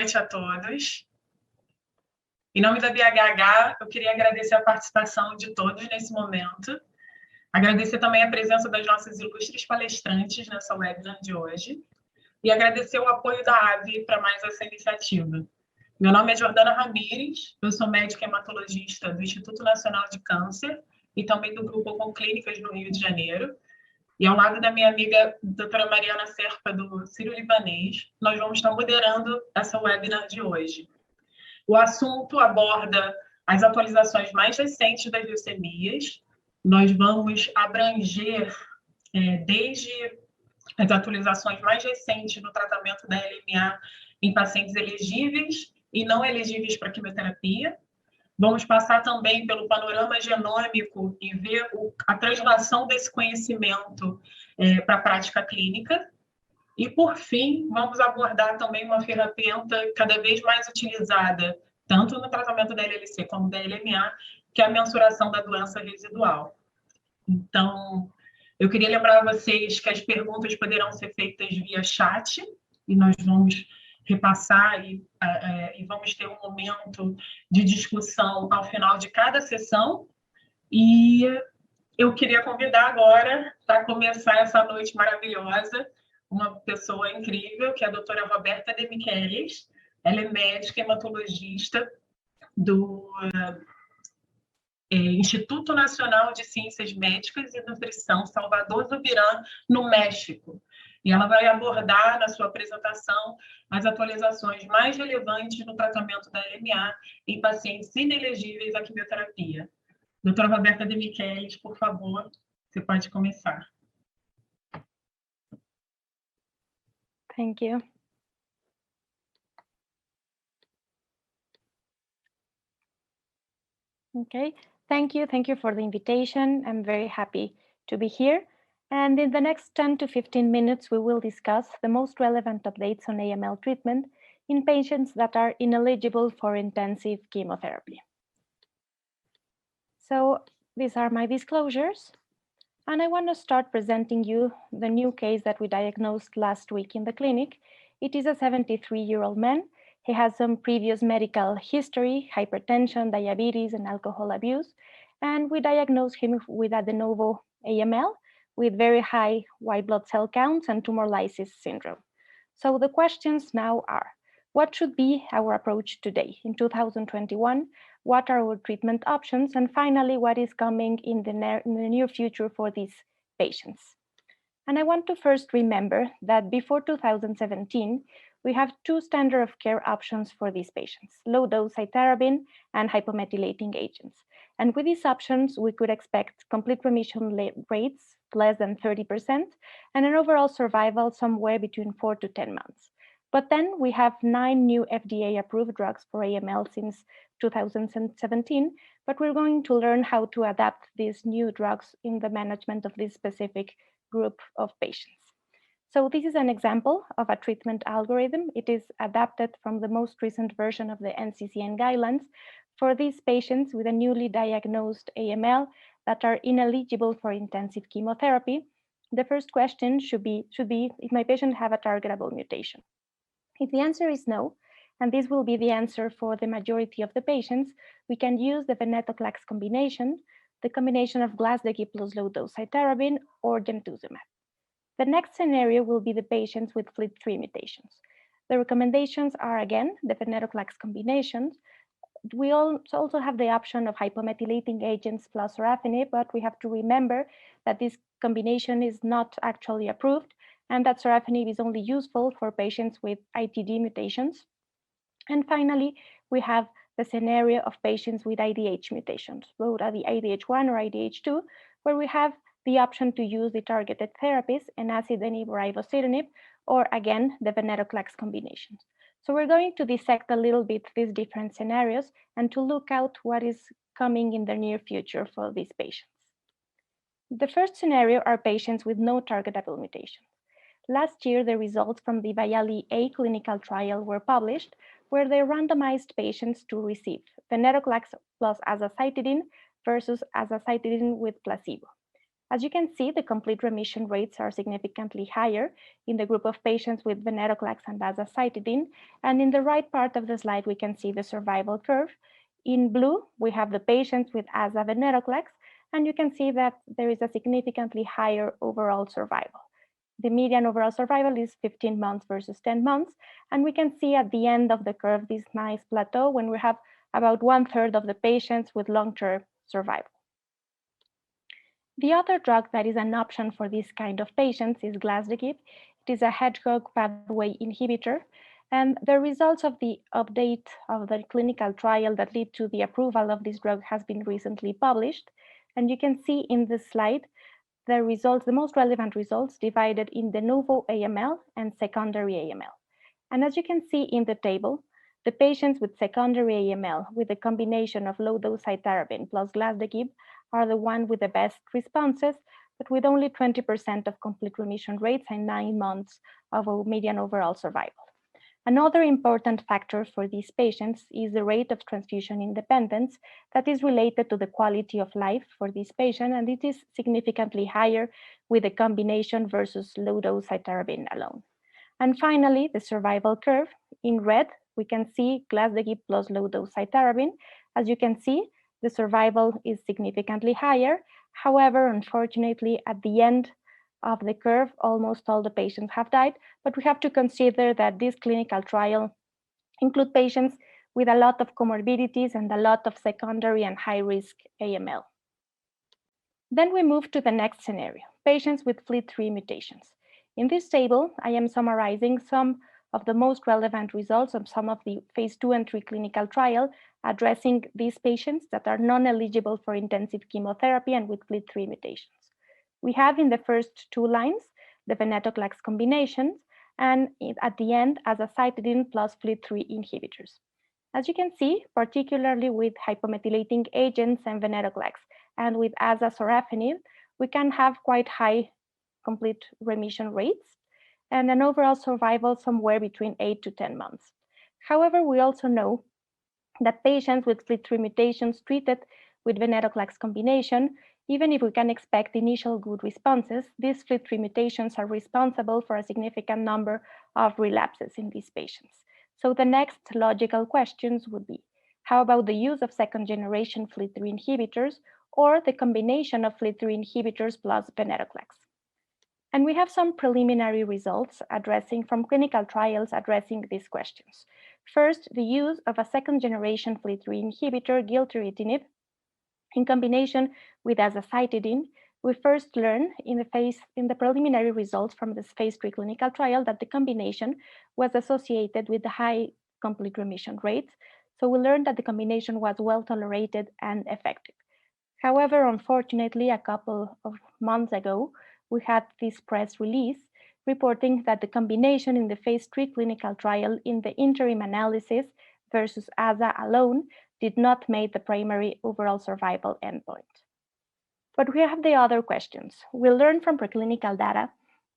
noite a todos. Em nome da BHH, eu queria agradecer a participação de todos nesse momento. Agradecer também a presença das nossas ilustres palestrantes nessa webinar de hoje. E agradecer o apoio da AVE para mais essa iniciativa. Meu nome é Jordana Ramires, eu sou médica hematologista do Instituto Nacional de Câncer e também do Grupo Onclínicas no Rio de Janeiro. E ao lado da minha amiga doutora Mariana Serpa, do Sírio-Libanês, nós vamos estar moderando essa webinar de hoje. O assunto aborda as atualizações mais recentes das leucemias. Nós vamos abranger desde as atualizações mais recentes no tratamento da LMA em pacientes elegíveis e não elegíveis para quimioterapia. Vamos passar também pelo panorama genômico e ver a translação desse conhecimento para a prática clínica. E, por fim, vamos abordar também uma ferramenta cada vez mais utilizada, tanto no tratamento da LLC como da LMA, que é a mensuração da doença residual. Então, eu queria lembrar a vocês que as perguntas poderão ser feitas via chat, e nós vamos repassar e vamos ter um momento de discussão ao final de cada sessão. E eu queria convidar agora, para começar essa noite maravilhosa, uma pessoa incrível, que é a doutora Roberta De Michelis. Ela é médica hematologista do Instituto Nacional de Ciências Médicas e Nutrição Salvador Subirán, no México. E ela vai abordar, na sua apresentação, as atualizações mais relevantes no tratamento da LMA em pacientes inelegíveis à quimioterapia. Doutora Roberta De Michelis, por favor, você pode começar. Thank you. Okay, thank you for the invitation. I'm very happy to be here. And in the next 10 to 15 minutes, we will discuss the most relevant updates on AML treatment in patients that are ineligible for intensive chemotherapy. So these are my disclosures. And I want to start presenting you the new case that we diagnosed last week in the clinic. It is a 73-year-old man. He has some previous medical history, hypertension, diabetes, and alcohol abuse. And we diagnosed him with a de novo AML with very high white blood cell counts and tumor lysis syndrome. So the questions now are, what should be our approach today in 2021? What are our treatment options? And finally, what is coming in the near future for these patients? And I want to first remember that before 2017, we have two standard of care options for these patients, low-dose cytarabine and hypomethylating agents. And with these options, we could expect complete remission rates less than 30% and an overall survival somewhere between 4 to 10 months. But then we have 9 new FDA-approved drugs for AML since 2017, but we're going to learn how to adapt these new drugs in the management of this specific group of patients. So this is an example of a treatment algorithm. It is adapted from the most recent version of the NCCN guidelines for these patients with a newly diagnosed AML that are ineligible for intensive chemotherapy. The first question should be if my patient have a targetable mutation. If the answer is no, and this will be the answer for the majority of the patients, we can use the venetoclax combination, the combination of Glasdegib plus low-dose cytarabine or gemtuzumab. The next scenario will be the patients with FLT3 mutations. The recommendations are, again, the venetoclax combinations. We also have the option of hypomethylating agents plus sorafenib, but we have to remember that this combination is not actually approved and that sorafenib is only useful for patients with ITD mutations. And finally, we have the scenario of patients with IDH mutations, whether the IDH1 or IDH2, where we have the option to use the targeted therapies, enacidenib or ivosidenib, or again, the venetoclax combinations. So we're going to dissect a little bit these different scenarios and to look out what is coming in the near future for these patients. The first scenario are patients with no targetable mutations. Last year, the results from the VIALE-A clinical trial were published, where they randomized patients to receive venetoclax plus azacitidine versus azacitidine with placebo. As you can see, the complete remission rates are significantly higher in the group of patients with venetoclax and azacitidine. And in the right part of the slide, we can see the survival curve. In blue, we have the patients with aza venetoclax, and you can see that there is a significantly higher overall survival. The median overall survival is 15 months versus 10 months. And we can see at the end of the curve this nice plateau when we have about 1/3 of the patients with long-term survival. The other drug that is an option for this kind of patients is glasdegib. It is a hedgehog pathway inhibitor. And the results of the update of the clinical trial that led to the approval of this drug has been recently published. And you can see in this slide the results, the most relevant results divided in de novo AML and secondary AML. And as you can see in the table, the patients with secondary AML with a combination of low-dose cytarabine plus glasdegib are the one with the best responses, but with only 20% of complete remission rates and 9 months of a median overall survival. Another important factor for these patients is the rate of transfusion independence that is related to the quality of life for this patient, and it is significantly higher with a combination versus low-dose cytarabine alone. And finally, the survival curve. In red, we can see glasdegib plus low-dose cytarabine. As you can see, the survival is significantly higher. However, unfortunately, at the end of the curve, almost all the patients have died, but we have to consider that this clinical trial include patients with a lot of comorbidities and a lot of secondary and high-risk AML. Then we move to the next scenario, patients with FLT3 mutations. In this table, I am summarizing some of the most relevant results of some of the phase 2 and 3 clinical trial addressing these patients that are non-eligible for intensive chemotherapy and with FLT3 mutations. We have in the first 2 lines the venetoclax combinations, and at the end azacitidine plus FLT3 inhibitors. As you can see, particularly with hypomethylating agents and venetoclax, and with azacitidine, we can have quite high complete remission rates and an overall survival somewhere between 8 to 10 months. However, we also know that patients with FLT3 mutations treated with venetoclax combination, even if we can expect initial good responses, these FLT3 mutations are responsible for a significant number of relapses in these patients. So the next logical questions would be, how about the use of second-generation FLT3 inhibitors or the combination of FLT3 inhibitors plus venetoclax? And we have some preliminary results from clinical trials addressing these questions. First, the use of a second-generation FLT3 inhibitor, gilteritinib, in combination with azacitidine. We first learned in the preliminary results from this phase 3 clinical trial that the combination was associated with the high complete remission rates. So we learned that the combination was well tolerated and effective. However, unfortunately, a couple of months ago, we had this press release reporting that the combination in the phase 3 clinical trial in the interim analysis versus aza alone did not make the primary overall survival endpoint. But we have the other questions. We learned from preclinical data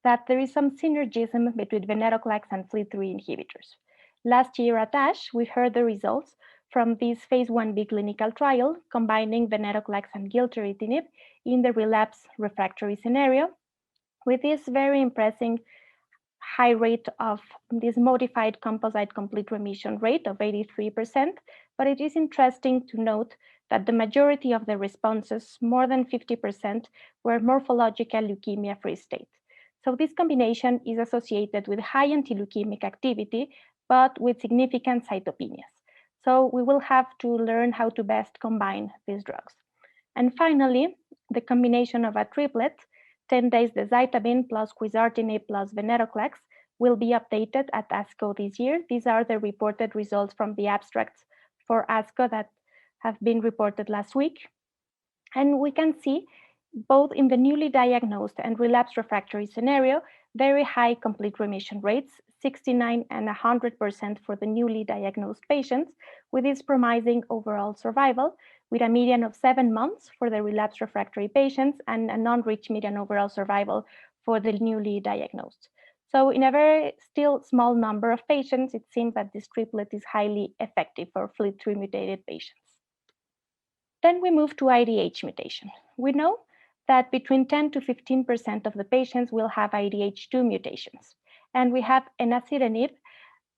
that there is some synergism between venetoclax and FLT3 inhibitors. Last year at ASH, we heard the results from this phase 1b clinical trial combining venetoclax and gilteritinib in the relapse refractory scenario with this very impressive high rate of this modified composite complete remission rate of 83%, but it is interesting to note that the majority of the responses, more than 50%, were morphological leukemia-free state. So this combination is associated with high anti-leukemic activity, but with significant cytopenias. So we will have to learn how to best combine these drugs. And finally, the combination of a triplet, 10 days decitabine plus quizartinib plus venetoclax, will be updated at ASCO this year. These are the reported results from the abstracts for ASCO that have been reported last week. And we can see both in the newly diagnosed and relapsed refractory scenario, very high complete remission rates, 69 and 100% for the newly diagnosed patients, with this promising overall survival, with a median of 7 months for the relapsed refractory patients and a non-reach median overall survival for the newly diagnosed. So in a very still small number of patients, it seems that this triplet is highly effective for FLT3 mutated patients. Then we move to IDH mutation. We know that between 10 to 15% of the patients will have IDH2 mutations. And we have enasidenib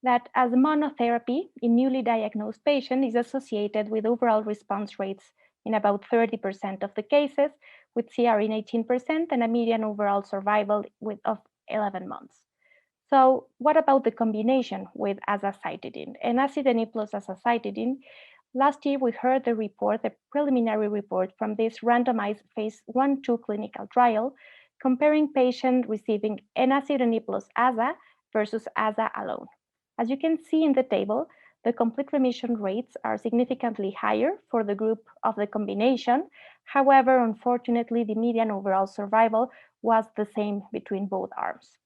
that as monotherapy in newly diagnosed patients is associated with overall response rates in about 30% of the cases, with CR in 18% and a median overall survival of 11 months. So what about the combination with azacitidine? Enasidenib plus azacitidine. Last year, we heard the preliminary report from this randomized phase 1/2 clinical trial comparing patients receiving enasidenib plus aza versus aza alone. As you can see in the table, the complete remission rates are significantly higher for the group of the combination. However, unfortunately, the median overall survival was the same between both arms.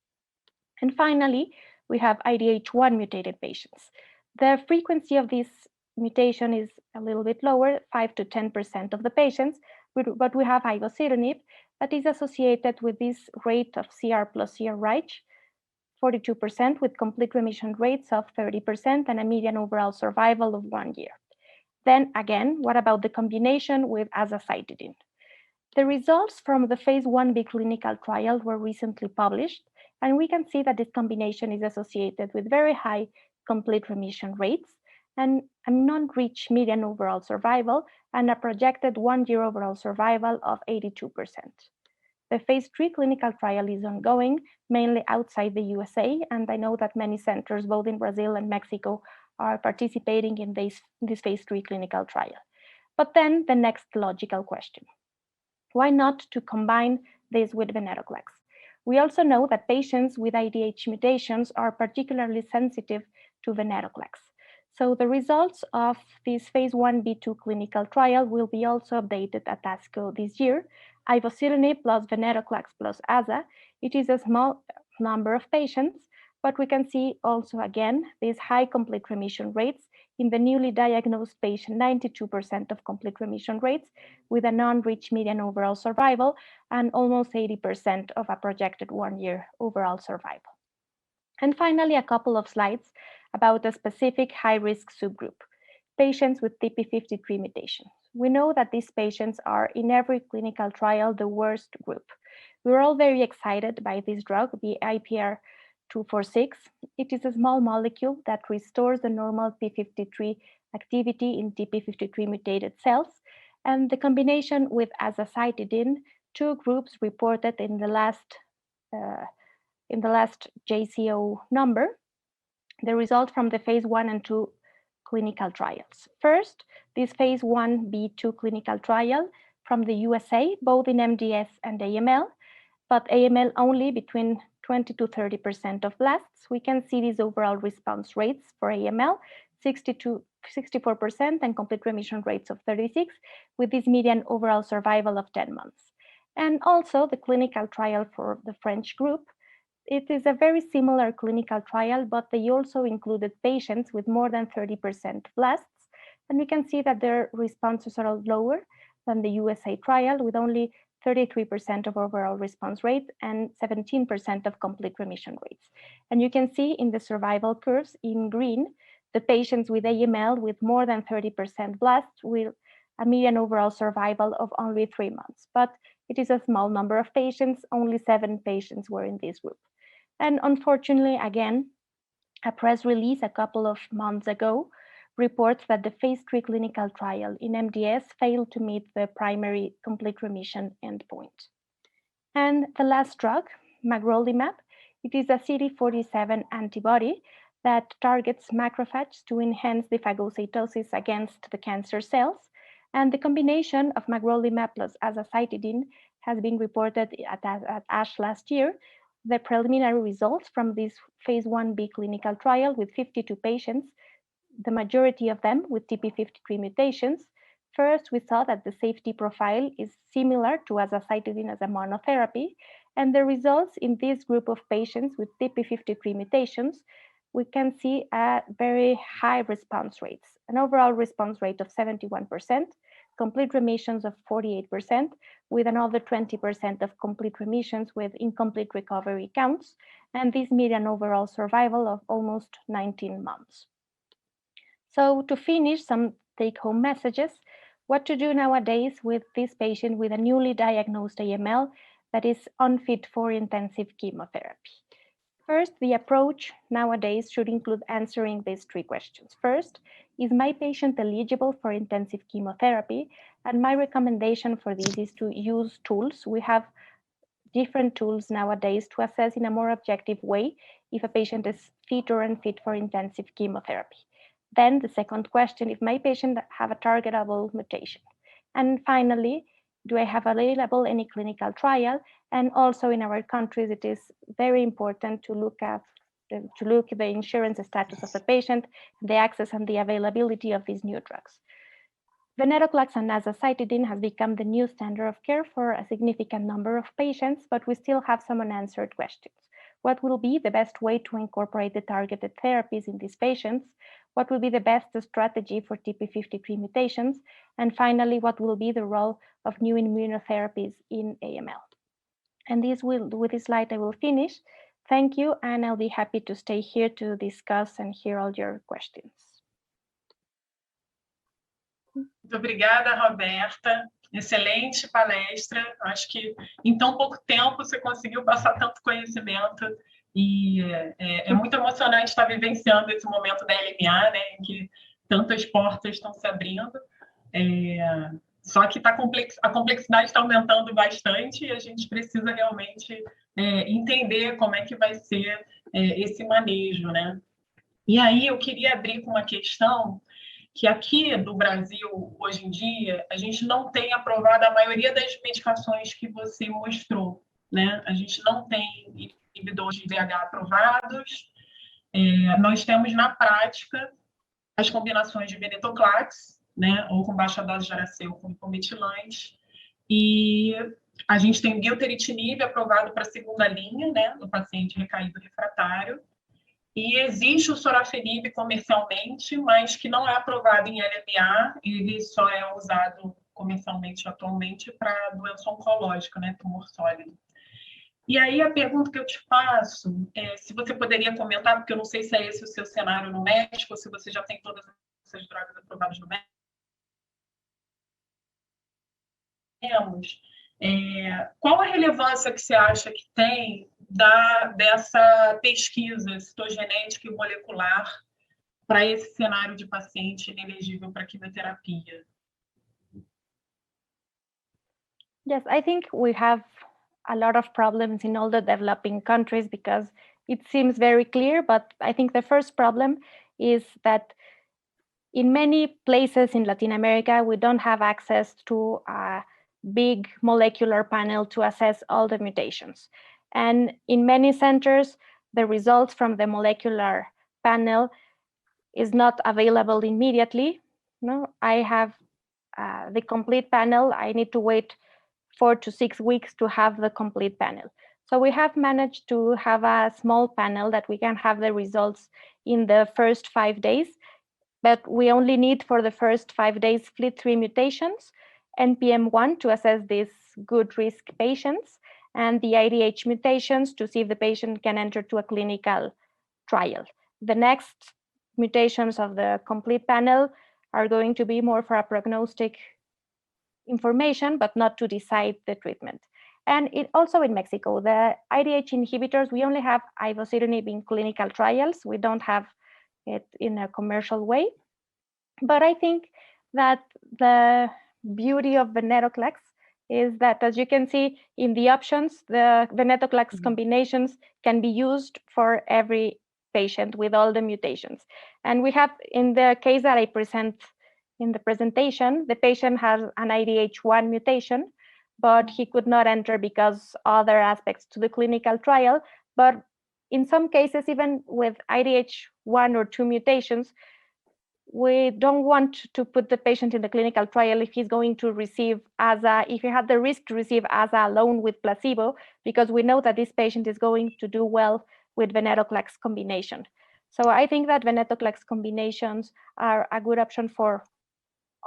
And finally, we have IDH1 mutated patients. The frequency of this mutation is a little bit lower, 5 to 10% of the patients, but we have ivosidenib that is associated with this rate of CR plus CRh, 42% with complete remission rates of 30% and a median overall survival of 1 year. Then again, what about the combination with azacitidine? The results from the phase 1b clinical trial were recently published, and we can see that this combination is associated with very high complete remission rates and a non-reach median overall survival and a projected 1 year overall survival of 82%. The phase 3 clinical trial is ongoing, mainly outside the USA, and I know that many centers, both in Brazil and Mexico, are participating in this phase 3 clinical trial. But then the next logical question: why not to combine this with venetoclax? We also know that patients with IDH mutations are particularly sensitive to venetoclax. So the results of this phase 1b/2 clinical trial will be also updated at ASCO this year. Ivosidenib plus venetoclax plus aza. It is a small number of patients, but we can see also again these high complete remission rates in the newly diagnosed patient, 92% of complete remission rates with a non-reach median overall survival and almost 80% of a projected 1 year overall survival. And finally, a couple of slides about a specific high-risk subgroup, patients with TP53 mutations. We know that these patients are in every clinical trial the worst group. We're all very excited by this drug, the IPR246. It is a small molecule that restores the normal P53 activity in TP53 mutated cells, and the combination with azacitidine, 2 groups reported in the last JCO number, the result from the phase 1 and 2 clinical trials. First, this phase 1b/2 clinical trial from the USA, both in MDS and AML, but AML only between 20 to 30% of blasts. We can see these overall response rates for AML, 64% and complete remission rates of 36, with this median overall survival of 10 months. And also the clinical trial for the French group. It is a very similar clinical trial, but they also included patients with more than 30% blasts. And we can see that their responses are lower than the USA trial, with only 33% of overall response rate and 17% of complete remission rates. And you can see in the survival curves in green, the patients with AML with more than 30% blasts with a median overall survival of only 3 months. But it is a small number of patients, only 7 patients were in this group. And unfortunately, again, a press release a couple of months ago reports that the phase 3 clinical trial in MDS failed to meet the primary complete remission endpoint. And the last drug, magrolimab, it is a CD47 antibody that targets macrophages to enhance the phagocytosis against the cancer cells. And the combination of magrolimab plus azacitidine has been reported at ASH last year. The preliminary results from this phase 1b clinical trial with 52 patients, the majority of them with TP53 mutations. First, we saw that the safety profile is similar to azacitidine as a monotherapy, and the results in this group of patients with TP53 mutations, we can see a very high response rates, an overall response rate of 71%, complete remissions of 48%, with another 20% of complete remissions with incomplete recovery counts, and this median overall survival of almost 19 months. So to finish, some take-home messages. What to do nowadays with this patient with a newly diagnosed AML that is unfit for intensive chemotherapy? First, the approach nowadays should include answering these three questions. First, is my patient eligible for intensive chemotherapy? And my recommendation for this is to use tools. We have different tools nowadays to assess in a more objective way if a patient is fit or unfit for intensive chemotherapy. Then the second question, if my patient have a targetable mutation. And finally, do I have available any clinical trial? And also in our countries, it is very important to look at the insurance status of the patient, the access and the availability of these new drugs. Venetoclax and azacitidine has become the new standard of care for a significant number of patients, but we still have some unanswered questions. What will be the best way to incorporate the targeted therapies in these patients? What will be the best strategy for TP53 mutations? And finally, what will be the role of new immunotherapies in AML? And with this slide, I will finish. Thank you, and I'll be happy to stay here to discuss and hear all your questions. Muito obrigada, Roberta. Excelente palestra. Acho que em tão pouco tempo você conseguiu passar tanto conhecimento e é muito emocionante estar vivenciando esse momento da LMA, né, em que tantas portas estão se abrindo. Só que a complexidade está aumentando bastante e a gente precisa realmente entender como é que vai ser esse manejo, né? E aí eu queria abrir com uma questão que aqui no Brasil, hoje em dia, a gente não tem aprovado a maioria das medicações que você mostrou, né? A gente não tem inibidores de VH aprovados. Nós temos, na prática, as combinações de venetoclax, né? Ou com baixa dose de aracel com hipometilante. E a gente tem gilteritinib aprovado para a segunda linha, né? No paciente recaído refratário. E existe o sorafenib comercialmente, mas que não é aprovado em LMA, ele só é usado comercialmente atualmente para doença oncológica, né, tumor sólido. E aí a pergunta que eu te faço é se você poderia comentar, porque eu não sei se é esse o seu cenário no México, ou se você já tem todas essas drogas aprovadas no México. Qual a relevância que você acha que tem dessa pesquisa citogenética e molecular para esse cenário de paciente inelegível para quimioterapia? Yes, I think we have a lot of problems in all the developing countries because it seems very clear, but I think the first problem is that in many places in Latin America, we don't have access to a big molecular panel to assess all the mutations. And in many centers, the results from the molecular panel is not available immediately. No, I have the complete panel. I need to wait 4 to 6 weeks to have the complete panel. So we have managed to have a small panel that we can have the results in the first 5 days, but we only need for the first 5 days FLT3 mutations, NPM1 to assess these good risk patients, and the IDH mutations to see if the patient can enter to a clinical trial. The next mutations of the complete panel are going to be more for a prognostic information, but not to decide the treatment. And it also in Mexico, the IDH inhibitors, we only have ivosidenib in clinical trials. We don't have it in a commercial way. But I think that the beauty of venetoclax is that, as you can see in the options, the venetoclax combinations can be used for every patient with all the mutations. And we have, in the case that I present in the presentation, the patient has an IDH1 mutation, but he could not enter because other aspects to the clinical trial. But in some cases, even with IDH1 or 2 mutations, we don't want to put the patient in the clinical trial if he's going to receive AZA, if he had the risk to receive AZA alone with placebo, because we know that this patient is going to do well with venetoclax combination. So I think that venetoclax combinations are a good option for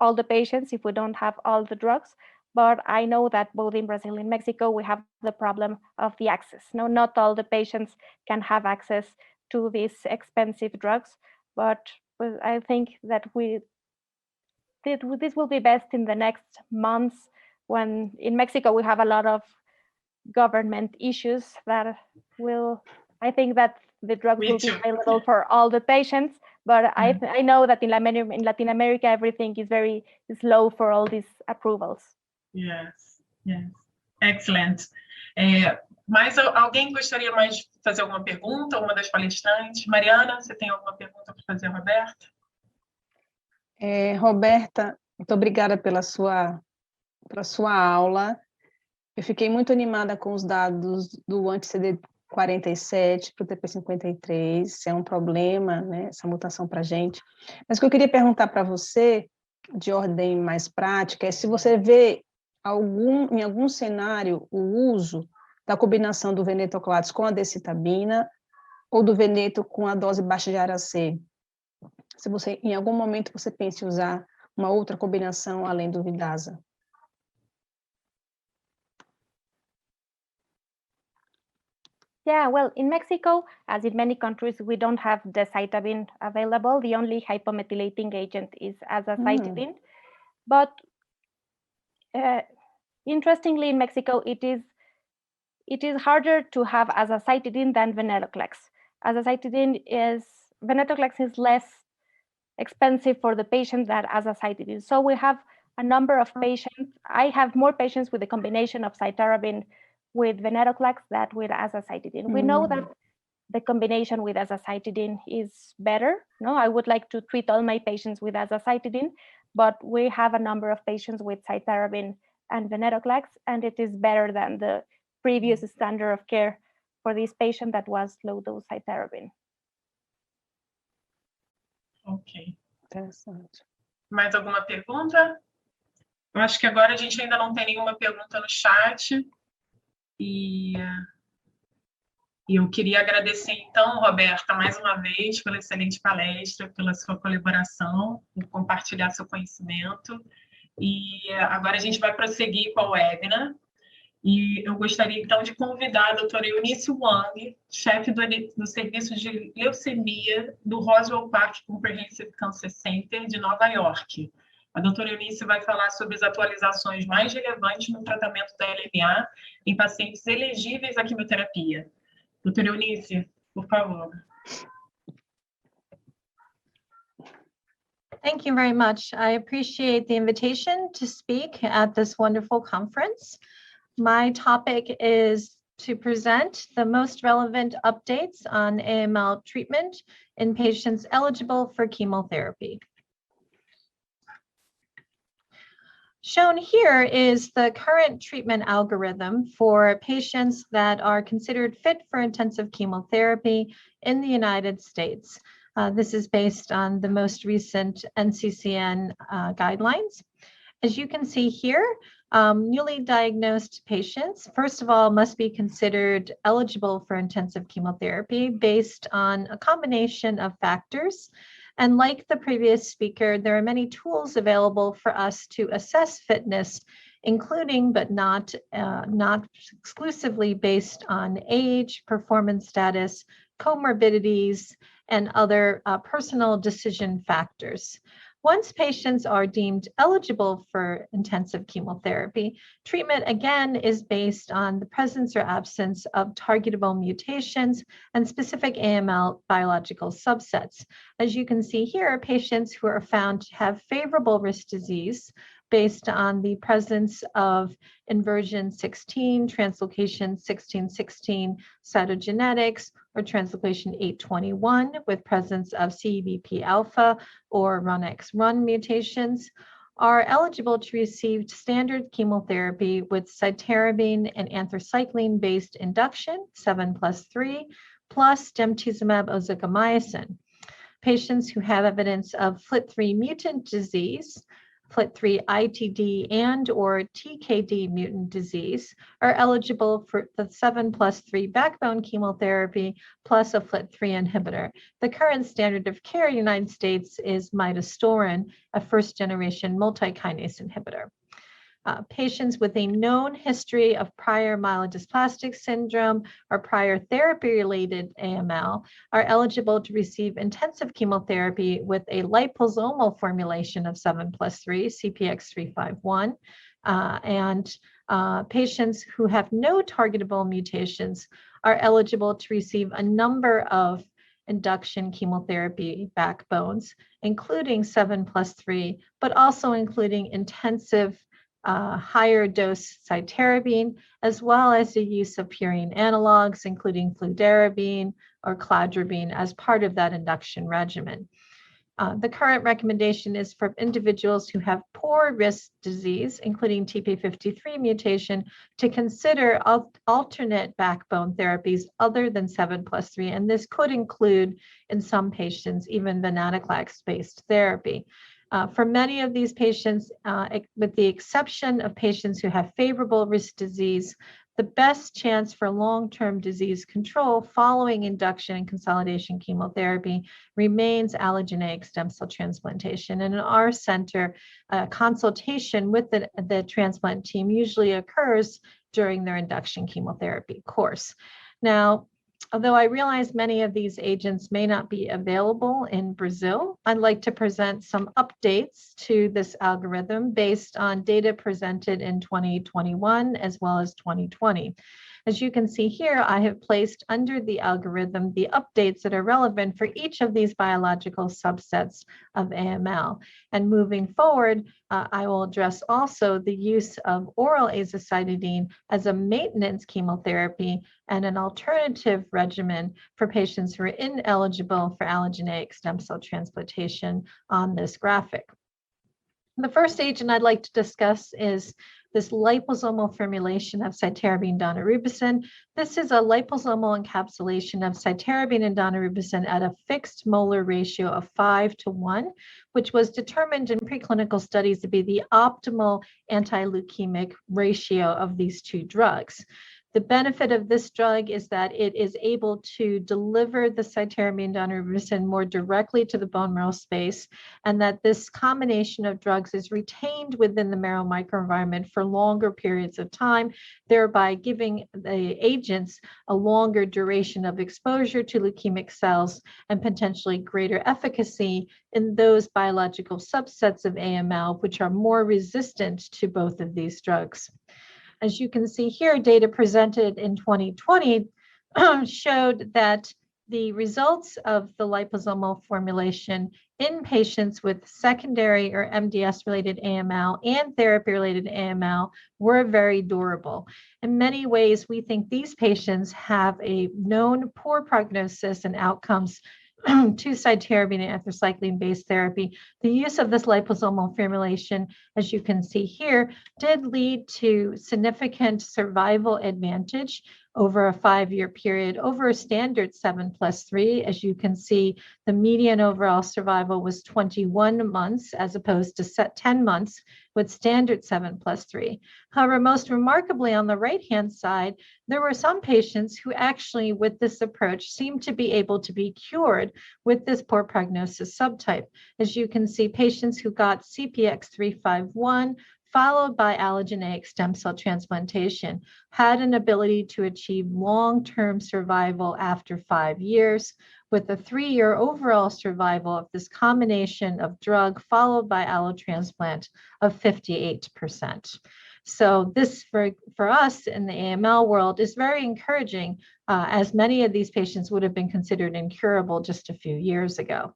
all the patients if we don't have all the drugs. But I know that both in Brazil and Mexico, we have the problem of the access. No, not all the patients can have access to these expensive drugs, but I think that this will be best in the next months, when in Mexico we have a lot of government issues that will, I think that the drug will be available for all the patients, but I know that in Latin America everything is very slow for all these approvals. Yes, yes. Excellent. Mas alguém gostaria mais de fazer alguma pergunta? Uma das palestrantes? Mariana, você tem alguma pergunta para fazer, Roberta? Roberta, muito obrigada pela sua aula. Eu fiquei muito animada com os dados do anti-CD47 para o TP53, isso é um problema, né, essa mutação para a gente. Mas o que eu queria perguntar para você, de ordem mais prática, é se você vê em algum cenário o uso da combinação do venetoclax com a decitabina ou do veneto com a dose baixa de Ara-C. Se você, em algum momento, você pensa em usar uma outra combinação além do Vidaza. Yeah, well, in Mexico, as in many countries, we don't have decitabine available. The only hypomethylating agent is azacitidine. But interestingly, in Mexico, it is harder to have azacitidine than venetoclax. Venetoclax is less expensive for the patient than azacitidine. So we have a number of patients. I have more patients with a combination of cytarabine with venetoclax than with azacitidine. We know that the combination with azacitidine is better. No, I would like to treat all my patients with azacitidine, but we have a number of patients with cytarabine and venetoclax, and it is better than the previous standard of care for this patient that was low-dose cytarabine. Ok. Interessante. Mais alguma pergunta? Eu acho que agora a gente ainda não tem nenhuma pergunta no chat. E eu queria agradecer, então, Roberta, mais uma vez, pela excelente palestra, pela sua colaboração, por compartilhar seu conhecimento. E agora a gente vai prosseguir com a webinar. E eu gostaria, então, de convidar a doutora Eunice Wang, chefe do Serviço de Leucemia do Roswell Park Comprehensive Cancer Center de Nova York. A doutora Eunice vai falar sobre as atualizações mais relevantes no tratamento da LMA em pacientes elegíveis à quimioterapia. Doutora Eunice, por favor. Thank you very much. I appreciate the invitation to speak at this wonderful conference. My topic is to present the most relevant updates on AML treatment in patients eligible for chemotherapy. Shown here is the current treatment algorithm for patients that are considered fit for intensive chemotherapy in the United States. This is based on the most recent NCCN guidelines. As you can see here, newly diagnosed patients, first of all, must be considered eligible for intensive chemotherapy based on a combination of factors. And like the previous speaker, there are many tools available for us to assess fitness, including but not exclusively based on age, performance status, comorbidities, and other personal decision factors. Once patients are deemed eligible for intensive chemotherapy, treatment again is based on the presence or absence of targetable mutations and specific AML biological subsets. As you can see here, patients who are found to have favorable risk disease based on the presence of inversion 16, translocation 1616 cytogenetics, or translocation 821 with presence of CEBP alpha or RUNX1 mutations, are eligible to receive standard chemotherapy with cytarabine and anthracycline-based induction, 7+3, plus gemtuzumab ozogamycin. Patients who have evidence of FLT3 mutant disease, FLT3 ITD and or TKD mutant disease are eligible for the 7+3 backbone chemotherapy plus a FLT3 inhibitor. The current standard of care in the United States is midostaurin, a first-generation multi-kinase inhibitor. Patients with a known history of prior myelodysplastic syndrome or prior therapy-related AML are eligible to receive intensive chemotherapy with a liposomal formulation of 7+3, CPX351, and patients who have no targetable mutations are eligible to receive a number of induction chemotherapy backbones, including 7+3, but also including intensive higher dose cytarabine, as well as the use of purine analogs, including fludarabine or cladribine as part of that induction regimen. The current recommendation is for individuals who have poor risk disease, including TP53 mutation, to consider alternate backbone therapies other than 7+3, and this could include, in some patients, even venetoclax-based therapy. For many of these patients, with the exception of patients who have favorable risk disease, the best chance for long-term disease control following induction and consolidation chemotherapy remains allogeneic stem cell transplantation. And in our center, consultation with the transplant team usually occurs during their induction chemotherapy course. Now, although I realize many of these agents may not be available in Brazil, I'd like to present some updates to this algorithm based on data presented in 2021 as well as 2020. As you can see here, I have placed under the algorithm the updates that are relevant for each of these biological subsets of AML. And moving forward, I will address also the use of oral azacitidine as a maintenance chemotherapy and an alternative regimen for patients who are ineligible for allogeneic stem cell transplantation on this graphic. The first agent I'd like to discuss is this liposomal formulation of cytarabine daunorubicin. This is a liposomal encapsulation of cytarabine and daunorubicin at a fixed molar ratio of 5:1, which was determined in preclinical studies to be the optimal anti-leukemic ratio of these two drugs. The benefit of this drug is that it is able to deliver the cytarabine daunorubicin more directly to the bone marrow space, and that this combination of drugs is retained within the marrow microenvironment for longer periods of time, thereby giving the agents a longer duration of exposure to leukemic cells and potentially greater efficacy in those biological subsets of AML which are more resistant to both of these drugs. As you can see here, data presented in 2020 showed that the results of the liposomal formulation in patients with secondary or MDS-related AML and therapy-related AML were very durable. In many ways, we think these patients have a known poor prognosis and outcomes to cytarabine and anthracycline-based therapy. The use of this liposomal formulation, as you can see here, did lead to significant survival advantage over a 5-year period over a standard 7+3. As you can see, the median overall survival was 21 months as opposed to 10 months with standard 7+3. However, most remarkably on the right-hand side, there were some patients who actually with this approach seemed to be able to be cured with this poor prognosis subtype. As you can see, patients who got CPX351 followed by allogeneic stem cell transplantation had an ability to achieve long-term survival after 5 years, with a 3-year overall survival of this combination of drug followed by allotransplant of 58%. So this, for us in the AML world, is very encouraging, as many of these patients would have been considered incurable just a few years ago.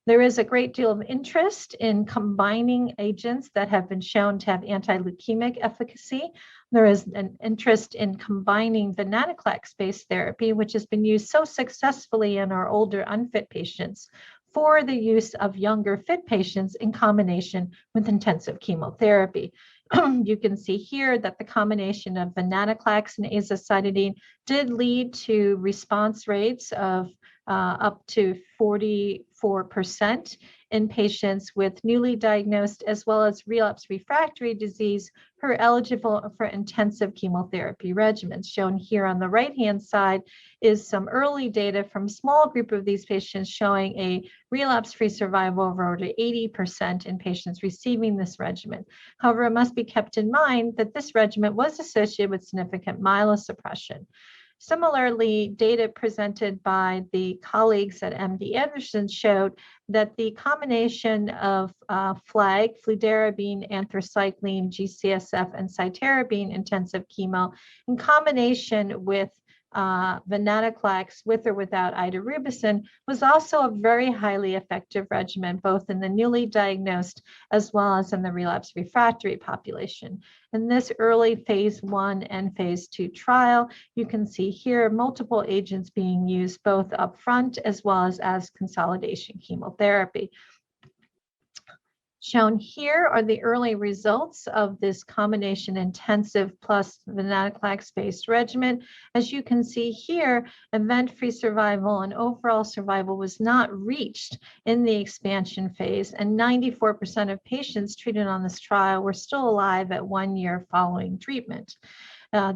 There is a great deal of interest in combining agents that have been shown to have anti-leukemic efficacy. There is an interest in combining venetoclax-based therapy, which has been used so successfully in our older unfit patients, for the use of younger fit patients in combination with intensive chemotherapy. You can see here that the combination of venetoclax and azacitidine did lead to response rates of up to 40% 94% in patients with newly diagnosed as well as relapse refractory disease who are eligible for intensive chemotherapy regimens. Shown here on the right-hand side is some early data from a small group of these patients showing a relapse-free survival of over 80% in patients receiving this regimen. However, it must be kept in mind that this regimen was associated with significant myelosuppression. Similarly, data presented by the colleagues at MD Anderson showed that the combination of fludarabine, anthracycline, G-CSF, and cytarabine intensive chemo in combination with venetoclax with or without idarubicin was also a very highly effective regimen, both in the newly diagnosed as well as in the relapse refractory population. In this early phase 1 and phase 2 trial, you can see here multiple agents being used both upfront as well as consolidation chemotherapy. Shown here are the early results of this combination intensive plus venetoclax-based regimen. As you can see here, event-free survival and overall survival was not reached in the expansion phase, and 94% of patients treated on this trial were still alive at 1 year following treatment.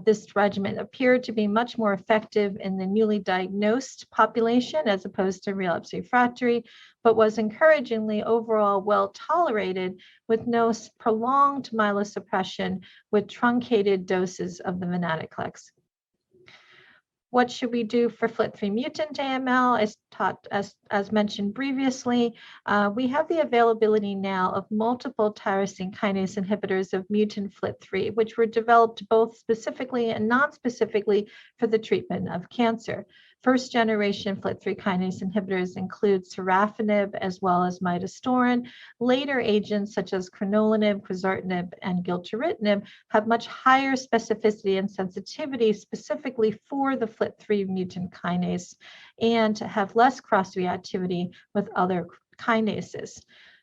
This regimen appeared to be much more effective in the newly diagnosed population as opposed to relapse refractory, but was encouragingly overall well tolerated with no prolonged myelosuppression with truncated doses of the venetoclax. What should we do for FLT3 mutant AML? As mentioned previously, we have the availability now of multiple tyrosine kinase inhibitors of mutant FLT3, which were developed both specifically and non-specifically for the treatment of cancer. First generation FLT3 kinase inhibitors include sorafenib as well as midostaurin. Later agents such as crenolanib, quizartinib, and gilteritinib have much higher specificity and sensitivity specifically for the FLT3 mutant kinase and have less cross-reactivity with other kinases.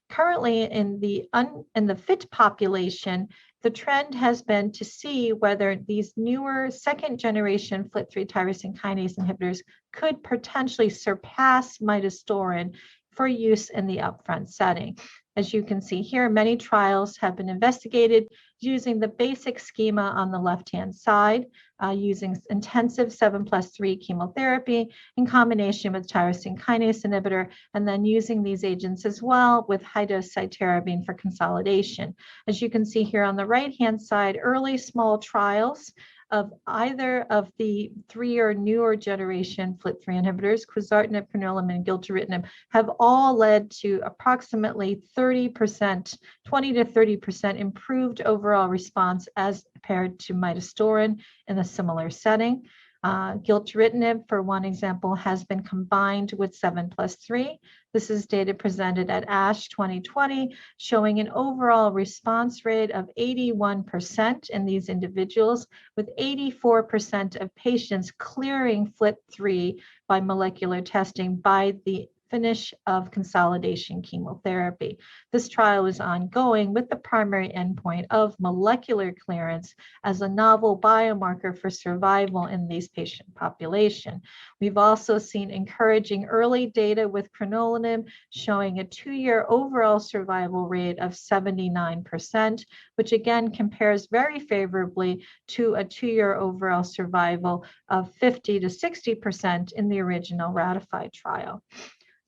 Currently in the fit population, the trend has been to see whether these newer second generation FLT3 tyrosine kinase inhibitors could potentially surpass midostaurin for use in the upfront setting. As you can see here, many trials have been investigated using the basic schema on the left-hand side, using intensive 7+3 chemotherapy in combination with tyrosine kinase inhibitor, and then using these agents as well with high-dose cytarabine for consolidation. As you can see here on the right-hand side, early small trials of either of the 3 or newer generation FLT3 inhibitors, quizartinib, crenolanib, and gilteritinib, have all led to approximately 30%, 20 to 30% improved overall response as compared to midostaurin in a similar setting. Gilteritinib, for one example, has been combined with 7+3. This is data presented at ASH 2020, showing an overall response rate of 81% in these individuals, with 84% of patients clearing FLT3 by molecular testing by the finish of consolidation chemotherapy. This trial is ongoing with the primary endpoint of molecular clearance as a novel biomarker for survival in these patient population. We've also seen encouraging early data with crenolanib showing a 2-year overall survival rate of 79%, which again compares very favorably to a 2-year overall survival of 50 to 60% in the original ratified trial.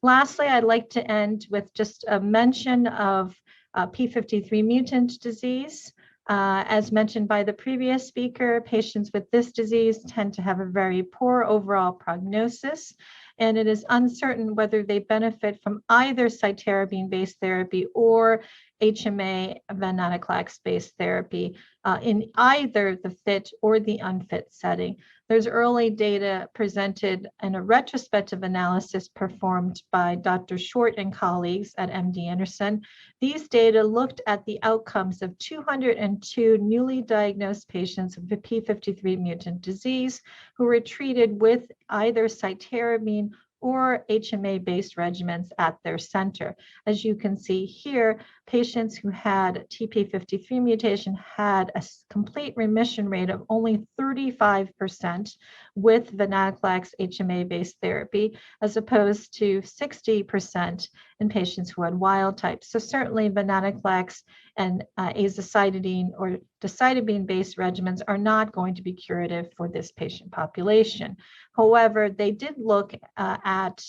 Lastly, I'd like to end with just a mention of P53 mutant disease. As mentioned by the previous speaker, patients with this disease tend to have a very poor overall prognosis, and it is uncertain whether they benefit from either cytarabine-based therapy or HMA venetoclax-based therapy in either the fit or the unfit setting. There's early data presented in a retrospective analysis performed by Dr. Short and colleagues at MD Anderson. These data looked at the outcomes of 202 newly diagnosed patients with P53 mutant disease who were treated with either cytarabine or HMA-based regimens at their center. As you can see here, patients who had TP53 mutation had a complete remission rate of only 35% with venetoclax HMA-based therapy, as opposed to 60% in patients who had wild type. So certainly venetoclax and azacitidine or decitabine-based regimens are not going to be curative for this patient population. However, they did look at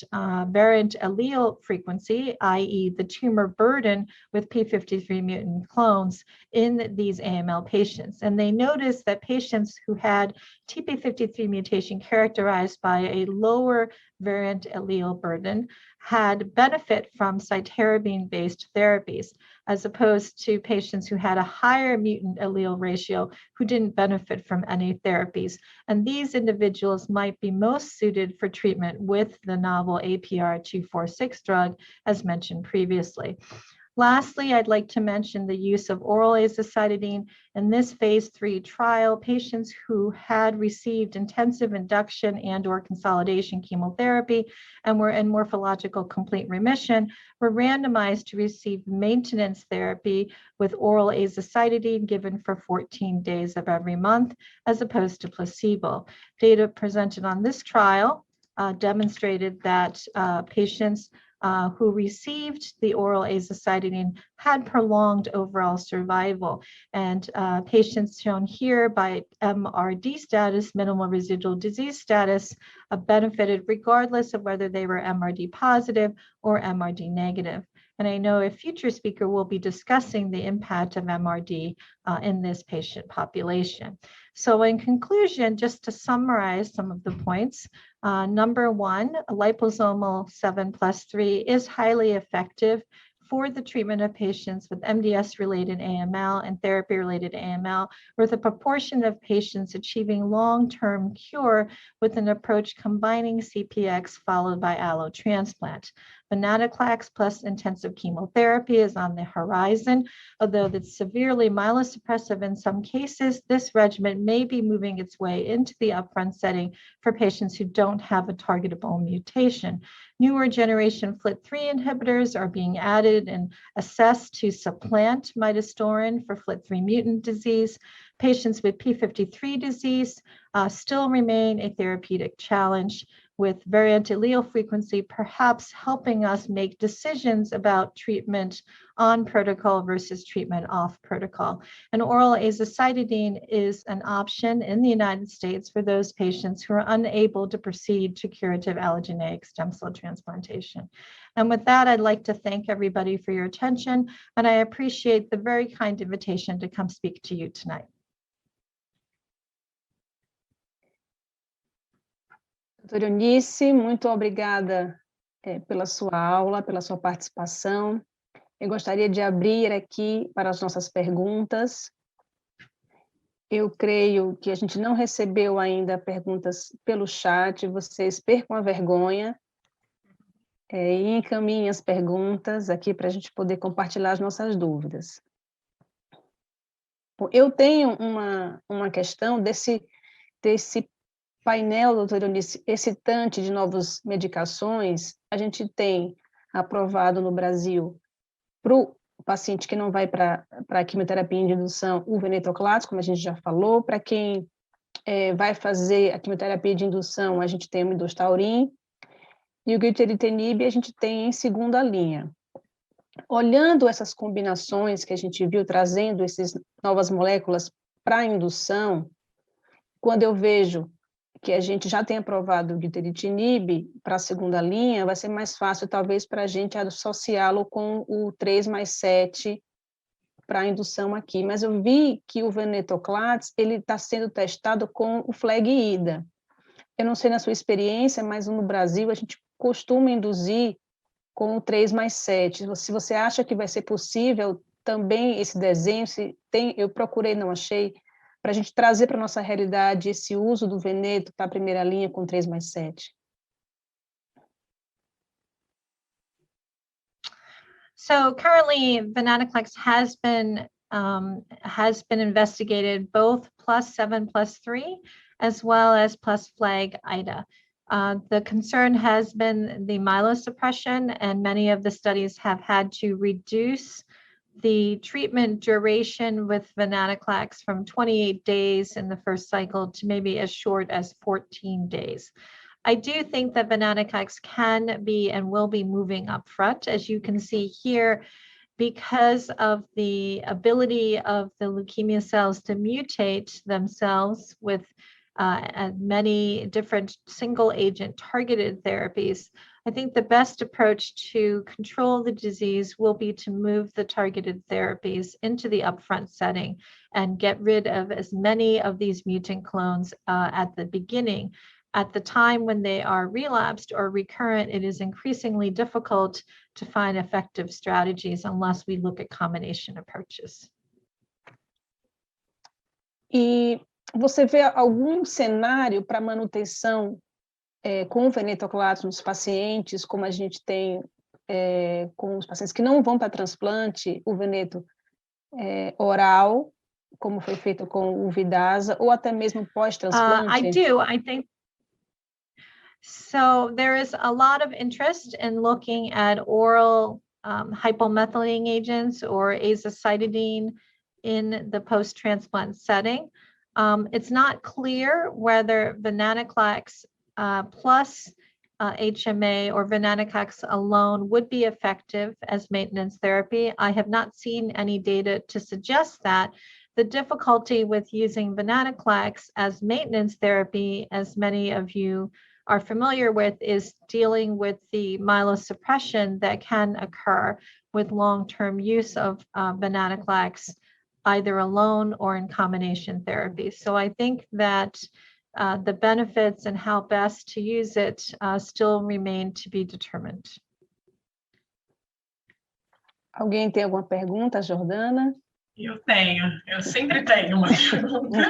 variant allele frequency, i.e. the tumor burden with p53 mutant clones in these AML patients. And they noticed that patients who had TP53 mutation characterized by a lower variant allele burden had benefit from cytarabine-based therapies, as opposed to patients who had a higher mutant allele ratio who didn't benefit from any therapies. And these individuals might be most suited for treatment with the novel APR-246 drug, as mentioned previously. Lastly, I'd like to mention the use of oral azacitidine. In this phase 3 trial, patients who had received intensive induction and/or consolidation chemotherapy and were in morphological complete remission were randomized to receive maintenance therapy with oral azacitidine given for 14 days of every month, as opposed to placebo. Data presented on this trial demonstrated that patients who received the oral azacitidine had prolonged overall survival. And patients shown here by MRD status, minimal residual disease status, benefited regardless of whether they were MRD positive or MRD negative. And I know a future speaker will be discussing the impact of MRD in this patient population. So in conclusion, just to summarize some of the points, number one, liposomal 7+3 is highly effective for the treatment of patients with MDS-related AML and therapy-related AML, with a proportion of patients achieving long-term cure with an approach combining CPX followed by allotransplant. Venetoclax plus intensive chemotherapy is on the horizon. Although it's severely myelosuppressive in some cases, this regimen may be moving its way into the upfront setting for patients who don't have a targetable mutation. Newer generation FLT3 inhibitors are being added and assessed to supplant midostaurin for FLT3 mutant disease. Patients with p53 disease still remain a therapeutic challenge, with variant allele frequency perhaps helping us make decisions about treatment on protocol versus treatment off protocol. And oral azacitidine is an option in the United States for those patients who are unable to proceed to curative allogeneic stem cell transplantation. And with that, I'd like to thank everybody for your attention, and I appreciate the very kind invitation to come speak to you tonight. Doutora Eunice, muito obrigada pela sua aula, pela sua participação. Eu gostaria de abrir aqui para as nossas perguntas. Eu creio que a gente não recebeu ainda perguntas pelo chat, vocês percam a vergonha e encaminhem as perguntas aqui para a gente poder compartilhar as nossas dúvidas. Eu tenho uma questão desse painel, doutora Eunice, excitante de novas medicações. A gente tem aprovado no Brasil para o paciente que não vai para a quimioterapia de indução o venetoclax, como a gente já falou. Para quem vai fazer a quimioterapia de indução, a gente tem o midostaurin, e o gilteritinib a gente tem em segunda linha. Olhando essas combinações que a gente viu, trazendo essas novas moléculas para a indução, quando eu vejo que a gente já tem aprovado o gilteritinib para a segunda linha, vai ser mais fácil, talvez, para a gente associá-lo com o 3+7 para a indução aqui. Mas eu vi que o venetoclax ele está sendo testado com o FLAG-IDA. Eu não sei na sua experiência, mas no Brasil a gente costuma induzir com o 3+7. Se você acha que vai ser possível também esse desenho, se tem, eu procurei, não achei, para a gente trazer para a nossa realidade esse uso do veneto para a primeira linha com 3+7. So currently, venetoclax has been investigated both +7+3 as well as plus FLAG-IDA. The concern has been the myelosuppression, and many of the studies have had to reduce the treatment duration with venetoclax from 28 days in the first cycle to maybe as short as 14 days. I do think that venetoclax can be and will be moving up front, as you can see here, because of the ability of the leukemia cells to mutate themselves with many different single agent targeted therapies. I think the best approach to control the disease will be to move the targeted therapies into the upfront setting and get rid of as many of these mutant clones at the beginning. At the time when they are relapsed or recurrent, it is increasingly difficult to find effective strategies unless we look at combination approaches. E você vê algum cenário para manutenção com o venetoclax nos pacientes, como a gente tem com os pacientes que não vão para transplante, o veneto oral, como foi feito com o Vidasa, ou até mesmo pós-transplante? I do. I think so. There is a lot of interest in looking at oral hypomethylating agents or azacitidine in the post-transplant setting. It's not clear whether venetoclax plus HMA or venetoclax alone would be effective as maintenance therapy. I have not seen any data to suggest that. The difficulty with using venetoclax as maintenance therapy, as many of you are familiar with, is dealing with the myelosuppression that can occur with long-term use of venetoclax, either alone or in combination therapy. So I think that the benefits and how best to use it still remain to be determined. Alguém tem alguma pergunta, Jordana? Eu sempre tenho uma pergunta.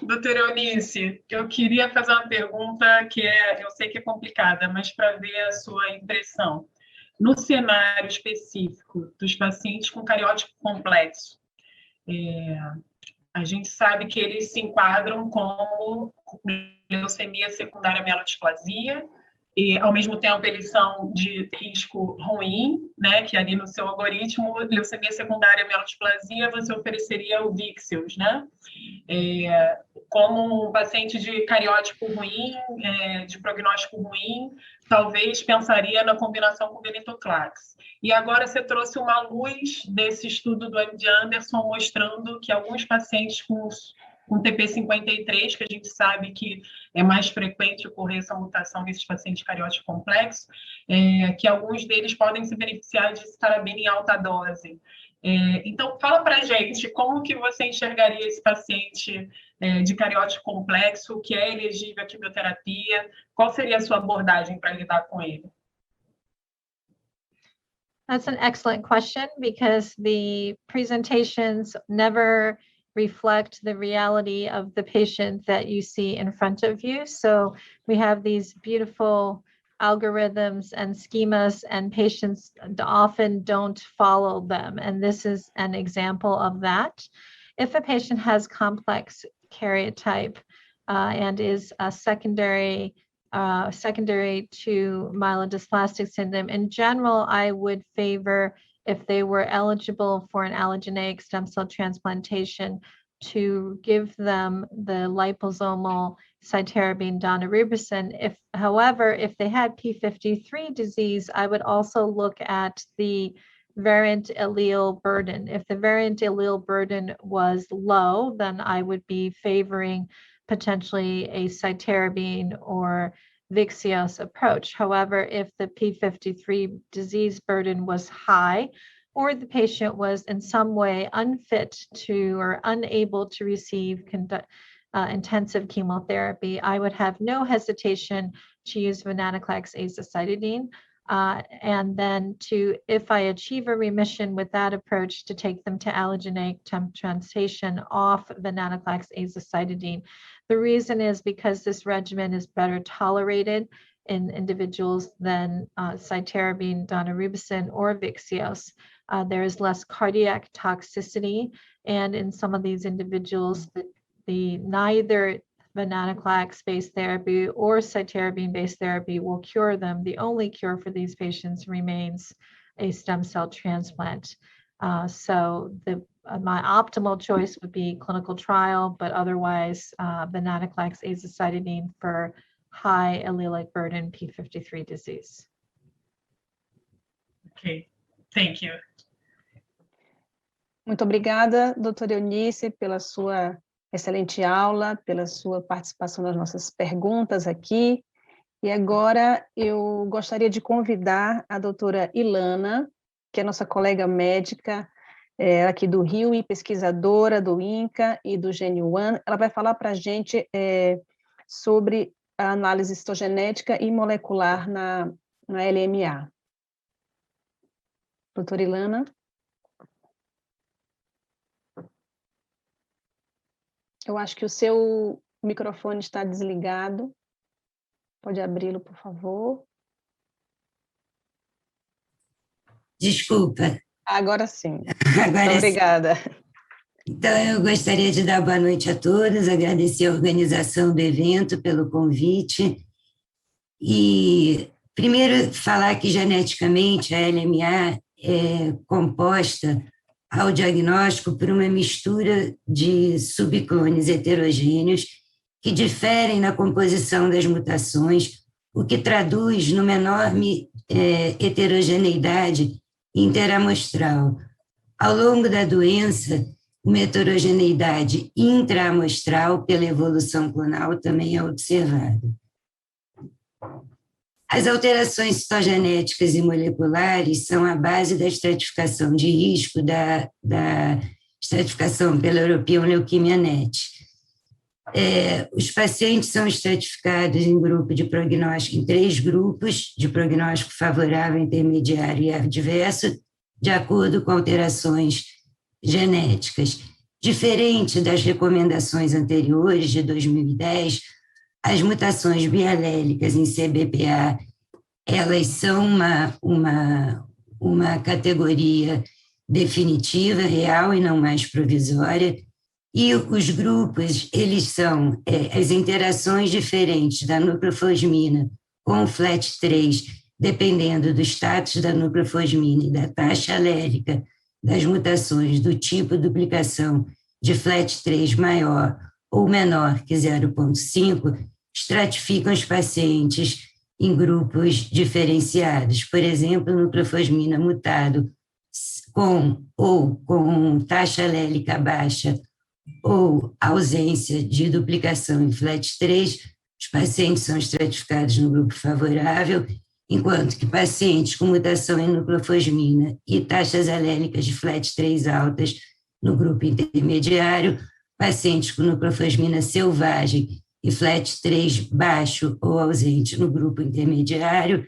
Doutora Eunice, eu queria fazer uma pergunta que eu sei que é complicada, mas para ver a sua impressão. No cenário específico dos pacientes com cariótipo complexo, a gente sabe que eles se enquadram como leucemia secundária mielodisplasia, e, ao mesmo tempo, eles são de risco ruim, né? Que ali no seu algoritmo, leucemia secundária mielodisplasia, você ofereceria o Vyxeos, né? Como um paciente de cariótipo ruim, de prognóstico ruim, talvez pensaria na combinação com venetoclax. E agora você trouxe uma luz desse estudo do MD Anderson mostrando que alguns pacientes com TP53, que a gente sabe que é mais frequente ocorrer essa mutação nesses pacientes cariótipo complexo, que alguns deles podem se beneficiar de citarabina em alta dose. Então, fala para a gente como que você enxergaria esse paciente de cariótipo complexo, que é elegível à quimioterapia, qual seria a sua abordagem para lidar com ele? That's an excellent question, because the presentations never reflect the reality of the patient that you see in front of you. So we have these beautiful algorithms and schemas, and patients often don't follow them. And this is an example of that. If a patient has complex karyotype and is a secondary to myelodysplastic syndrome, in general, I would favor, if they were eligible for an allogeneic stem cell transplantation, to give them the liposomal cytarabine daunorubicin. However, if they had P53 disease, I would also look at the variant allele burden. If the variant allele burden was low, then I would be favoring potentially a cytarabine or Vyxeos approach. However, if the P53 disease burden was high, or the patient was in some way unfit to or unable to receive intensive chemotherapy, I would have no hesitation to use venetoclax azacitidine. And then if I achieve a remission with that approach, to take them to allogeneic transplantation off venetoclax azacitidine. The reason is because this regimen is better tolerated in individuals than cytarabine, daunorubicin, or Vyxeos. There is less cardiac toxicity, and in some of these individuals, neither venetoclax-based therapy or cytarabine-based therapy will cure them. The only cure for these patients remains a stem cell transplant. My optimal choice would be clinical trial, but otherwise venetoclax azacitidine for high allelic burden P53 disease. Okay, thank you. Muito obrigada, doutora Eunice, pela sua excelente aula, pela sua participação nas nossas perguntas aqui. E agora eu gostaria de convidar a doutora Ilana, que é nossa colega médica aqui do Rio e pesquisadora do INCA e do GENIUAN. Ela vai falar para a gente sobre a análise histogenética e molecular na LMA. Doutora Ilana? Eu acho que o seu microfone está desligado. Pode abri-lo, por favor. Desculpa. Agora sim. Agora Obrigada. sim. Então, eu gostaria de dar boa noite a todos, agradecer a organização do evento pelo convite. E, primeiro, falar que geneticamente a LMA é composta ao diagnóstico por uma mistura de subclones heterogêneos que diferem na composição das mutações, o que traduz numa enorme heterogeneidade interamostral. Ao longo da doença, uma heterogeneidade intraamostral pela evolução clonal também é observada. As alterações citogenéticas e moleculares são a base da estratificação de risco da estratificação pela European Leukemia Net. Os pacientes são estratificados em grupo de prognóstico, em 3 grupos de prognóstico favorável, intermediário e adverso, de acordo com alterações genéticas. Diferente das recomendações anteriores de 2010, as mutações bialélicas em CBPA, elas são uma categoria definitiva, real e não mais provisória, e os grupos, eles são as interações diferentes da nucleofosmina com o FLAT3, dependendo do status da nucleofosmina e da taxa alélica das mutações do tipo duplicação de FLAT3 maior ou menor que 0,5, estratificam os pacientes em grupos diferenciados. Por exemplo, nucleofosmina mutado com taxa alélica baixa ou ausência de duplicação em FLAT3, os pacientes são estratificados no grupo favorável, enquanto que pacientes com mutação em nucleofosmina e taxas alélicas de FLAT3 altas no grupo intermediário, pacientes com nucleofosmina selvagem e FLAT3 baixo ou ausente no grupo intermediário,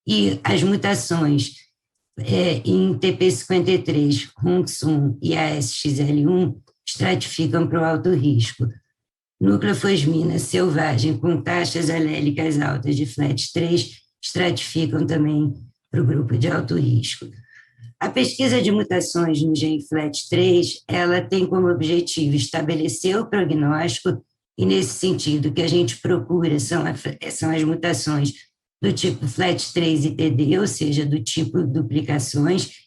e as mutações em TP53, RUNX1 e ASXL1 estratificam para o alto risco. Nucleofosmina selvagem com taxas alélicas altas de FLAT3 estratificam também para o grupo de alto risco. A pesquisa de mutações no gene FLAT3, ela tem como objetivo estabelecer o prognóstico, e nesse sentido o que a gente procura são as mutações do tipo FLAT3 e TD, ou seja, do tipo duplicações,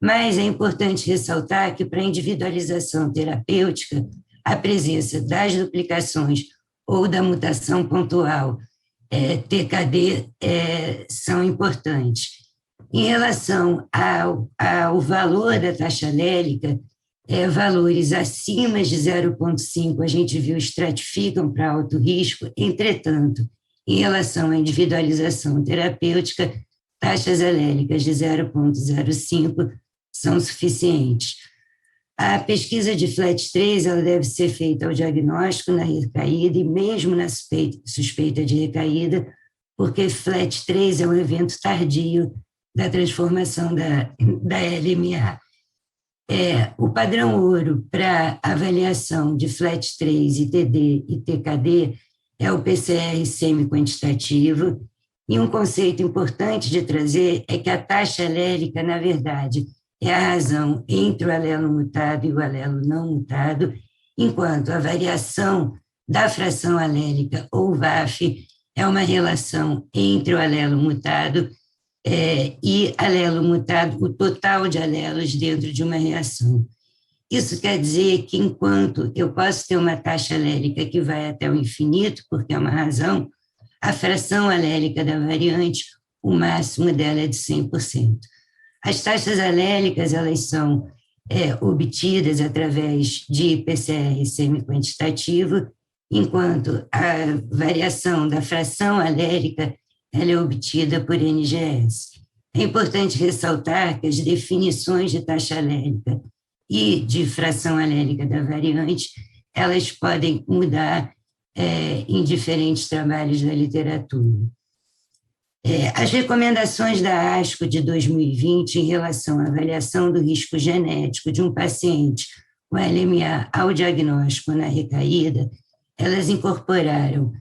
mas é importante ressaltar que para a individualização terapêutica, a presença das duplicações ou da mutação pontual TKD são importantes. Em relação ao valor da taxa alélica, valores acima de 0,5 a gente viu estratificam para alto risco, entretanto, em relação à individualização terapêutica, taxas alélicas de 0,05 são suficientes. A pesquisa de FLAT3 ela deve ser feita ao diagnóstico na recaída e mesmo na suspeita de recaída, porque FLAT3 é um evento tardio da transformação da LMA. O padrão ouro para avaliação de FLAT3 e TD e TKD é o PCR semi-quantitativo, e um conceito importante de trazer é que a taxa alélica, na verdade, é a razão entre o alelo mutado e o alelo não mutado, enquanto a variação da fração alélica ou VAF é uma relação entre o alelo mutado e alelo mutado, o total de alelos dentro de uma reação. Isso quer dizer que, enquanto eu posso ter uma taxa alélica que vai até o infinito, porque é uma razão, a fração alélica da variante, o máximo dela é de 100%. As taxas alélicas, elas são obtidas através de PCR semi-quantitativo, enquanto a variação da fração alélica ela é obtida por NGS. É importante ressaltar que as definições de taxa alélica e de fração alélica da variante, elas podem mudar em diferentes trabalhos da literatura. As recomendações da ASCO de 2020 em relação à avaliação do risco genético de um paciente com LMA ao diagnóstico na recaída, elas incorporaram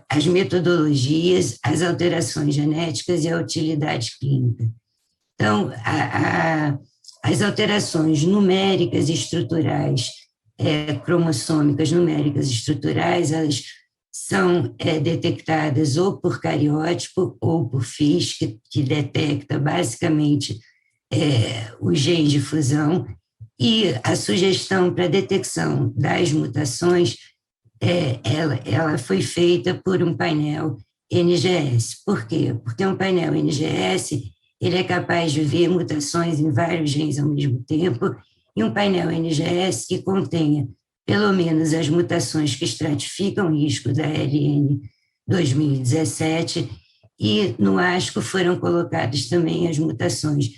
as metodologias, as alterações genéticas e a utilidade clínica. Então, as alterações numéricas e estruturais, cromossômicas numéricas e estruturais, elas são detectadas ou por cariótipo ou por FIS, que detecta basicamente os genes de fusão, e a sugestão para a detecção das mutações, ela foi feita por um painel NGS. Por quê? Porque um painel NGS ele é capaz de ver mutações em vários genes ao mesmo tempo, e um painel NGS que contenha pelo menos as mutações que estratificam o risco da LN 2017, e no ASCO foram colocadas também as mutações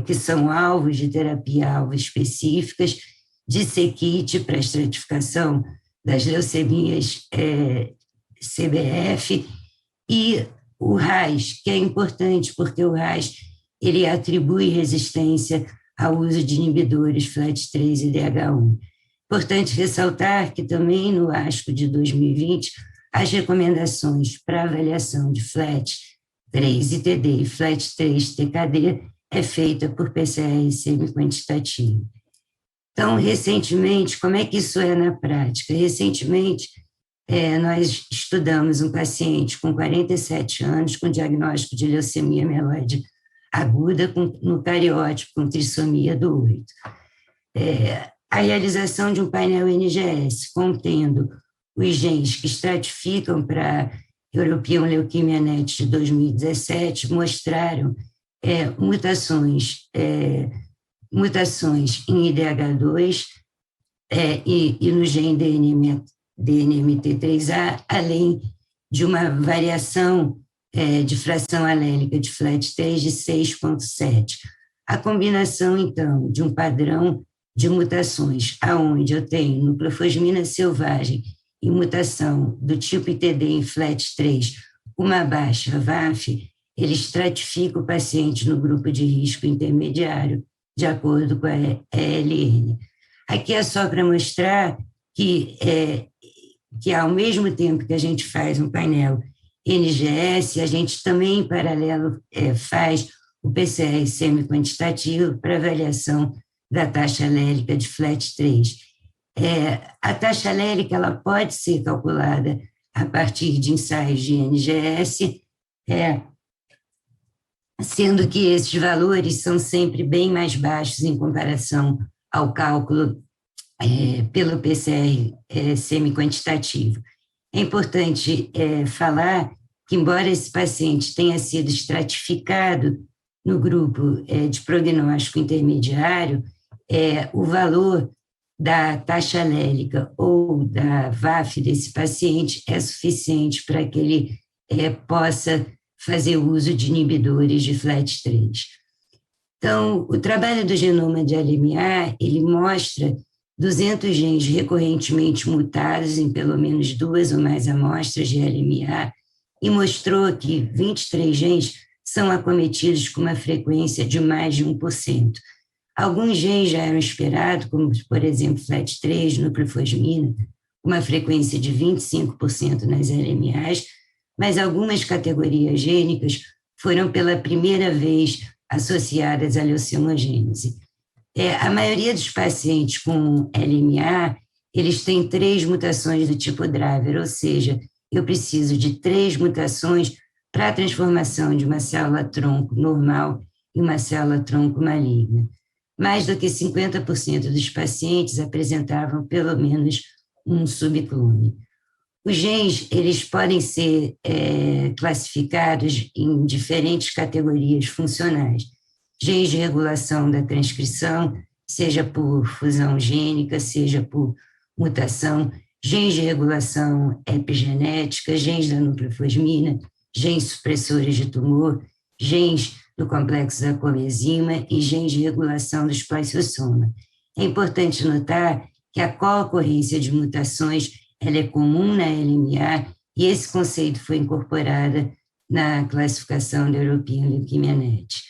que são alvos de terapia-alvo específicas, de c-KIT para estratificação das leucemias CBF, e o RAS, que é importante porque o RAS ele atribui resistência ao uso de inibidores FLT3 e DH1. Importante ressaltar que também no ASCO de 2020, as recomendações para avaliação de FLT3 ITD e FLT3 TKD é feita por PCR semi-quantitativo. Então, recentemente, como é que isso é na prática? Recentemente, nós estudamos um paciente com 47 anos com diagnóstico de leucemia mieloide aguda no cariótipo com trissomia do 8. A realização de um painel NGS contendo os genes que estratificam para a European Leukemia Net de 2017 mostraram mutações em IDH2 e no gene DNMT3A, além de uma variação de fração alélica de FLT3 de 6,7. A combinação, então, de um padrão de mutações, aonde eu tenho nucleofosmina selvagem e mutação do tipo ITD em FLT3, uma baixa VAF, ele estratifica o paciente no grupo de risco intermediário, de acordo com a ELN. Aqui é só para mostrar que ao mesmo tempo que a gente faz um painel NGS, a gente também, em paralelo, faz o PCR semi-quantitativo para avaliação da taxa alélica de FLT3. A taxa alélica ela pode ser calculada a partir de ensaios de NGS, sendo que esses valores são sempre bem mais baixos em comparação ao cálculo pelo PCR semi-quantitativo. É importante falar que, embora esse paciente tenha sido estratificado no grupo de prognóstico intermediário, o valor da taxa alélica ou da VAF desse paciente é suficiente para que ele possa fazer uso de inibidores de FLT3. Então, o trabalho do genoma de LMA, ele mostra 200 genes recorrentemente mutados em pelo menos 2 ou mais amostras de LMA e mostrou que 23 genes são acometidos com uma frequência de mais de 1%. Alguns genes já eram esperados, como, por exemplo, FLT3, nucleofosmina, com uma frequência de 25% nas LMAs, mas algumas categorias gênicas foram pela primeira vez associadas à leucemogênese. A maioria dos pacientes com LMA, eles têm 3 mutações do tipo driver, ou seja, eu preciso de 3 mutações para a transformação de uma célula-tronco normal em uma célula-tronco maligna. Mais do que 50% dos pacientes apresentavam pelo menos um subclone. Os genes, eles podem ser classificados em diferentes categorias funcionais. Genes de regulação da transcrição, seja por fusão gênica, seja por mutação, genes de regulação epigenética, genes da nucleofosmina, genes supressores de tumor, genes do complexo da coenzima e genes de regulação do spliceossoma. É importante notar que a co-ocorrência de mutações ela é comum na LMA e esse conceito foi incorporado na classificação da European Leukemia Net.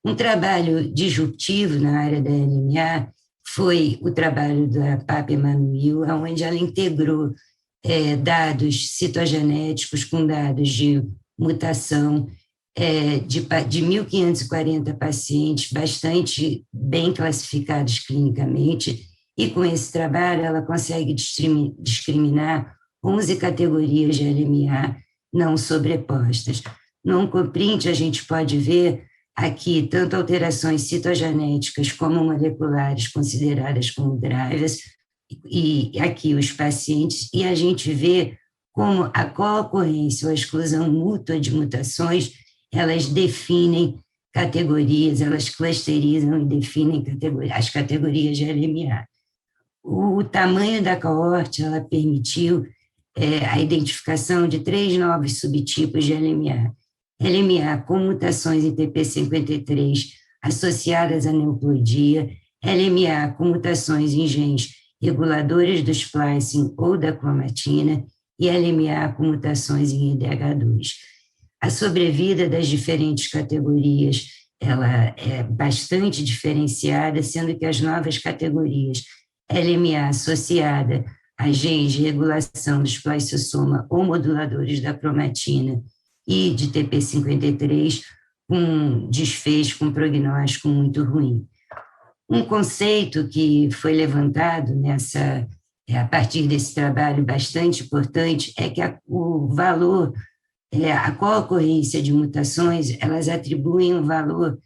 Um trabalho disruptivo na área da LMA foi o trabalho da Papa Emanuel, onde ela integrou dados citogenéticos com dados de mutação de 1.540 pacientes, bastante bem classificados clinicamente, e com esse trabalho ela consegue discriminar 11 categorias de LMA não sobrepostas. No Oncoprint a gente pode ver aqui tanto alterações citogenéticas como moleculares consideradas como drivers, e aqui os pacientes, e a gente vê como a co-ocorrência ou a exclusão mútua de mutações, elas definem categorias, elas clusterizam e definem as categorias de LMA. O tamanho da coorte, ela permitiu a identificação de 3 novos subtipos de LMA. LMA com mutações em TP53 associadas à neuploidia, LMA com mutações em genes reguladores do splicing ou da cromatina e LMA com mutações em IDH2. A sobrevida das diferentes categorias ela é bastante diferenciada, sendo que as novas categorias LMA associada a genes de regulação do spliceossoma ou moduladores da cromatina e de TP53 com desfecho, com prognóstico muito ruim. Um conceito que foi levantado a partir desse trabalho bastante importante é que o valor, a co-ocorrência de mutações, elas atribuem um valor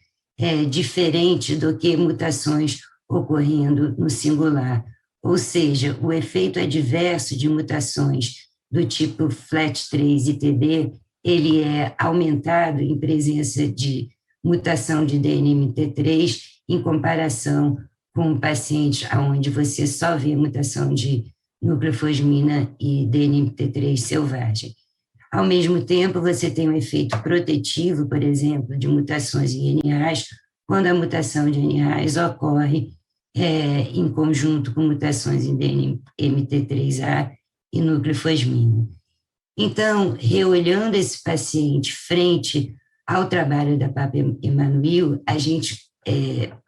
diferente do que mutações ocorrendo no singular, ou seja, o efeito adverso de mutações do tipo FLT3 e TD, ele é aumentado em presença de mutação de DNMT3 em comparação com pacientes onde você só vê mutação de nucleofosmina e DNMT3 selvagem. Ao mesmo tempo, você tem um efeito protetivo, por exemplo, de mutações em NAs, quando a mutação de NAs ocorre em conjunto com mutações em DNMT3A e nucleofosmina. Então, reolhando esse paciente frente ao trabalho da Papa Emanuel, a gente,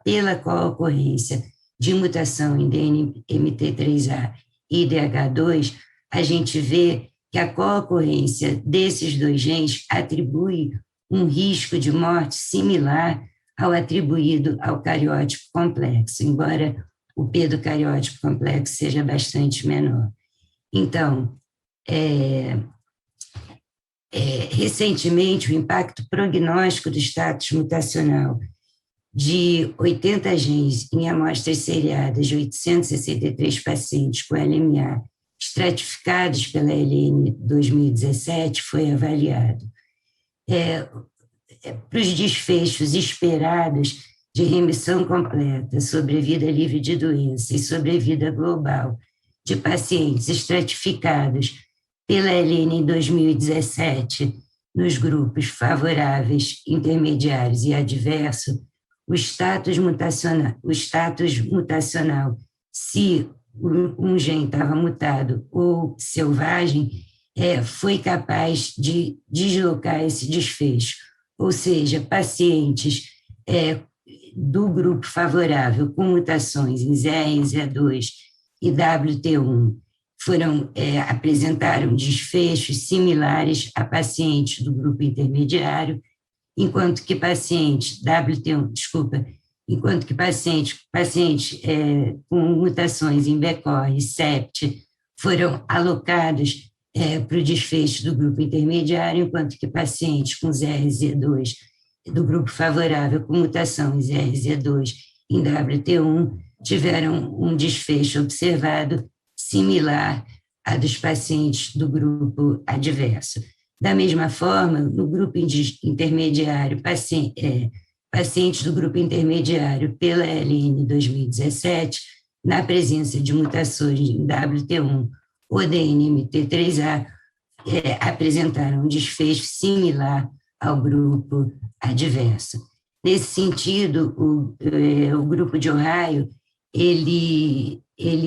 pela co-ocorrência de mutação em DNMT3A e IDH2, a gente vê que a co-ocorrência desses 2 genes atribui um risco de morte similar ao atribuído ao cariótipo complexo, embora o P do cariótipo complexo seja bastante menor. Então, recentemente, o impacto prognóstico do status mutacional de 80 genes em amostras seriadas de 863 pacientes com LMA estratificados pela LN 2017 foi avaliado. Para os desfechos esperados de remissão completa, sobrevida livre de doença e sobrevida global de pacientes estratificados pela LN em 2017, nos grupos favoráveis, intermediários e adverso, o status mutacional, se um gene estava mutado ou selvagem, foi capaz de deslocar esse desfecho. Ou seja, pacientes do grupo favorável com mutações em ZE1, ZE2 e WT1 apresentaram desfechos similares a pacientes do grupo intermediário, enquanto que pacientes enquanto que pacientes com mutações em BCOR e SEPT foram alocados para o desfecho do grupo intermediário, enquanto que pacientes com ZRZ2 do grupo favorável com mutação em ZRZ2 em WT1 tiveram um desfecho observado similar a dos pacientes do grupo adverso. Da mesma forma, no grupo intermediário, pacientes do grupo intermediário pela LN 2017, na presença de mutações em WT1 ou DNMT3A, apresentaram um desfecho similar ao grupo adverso. Nesse sentido, o grupo de Ohio, ele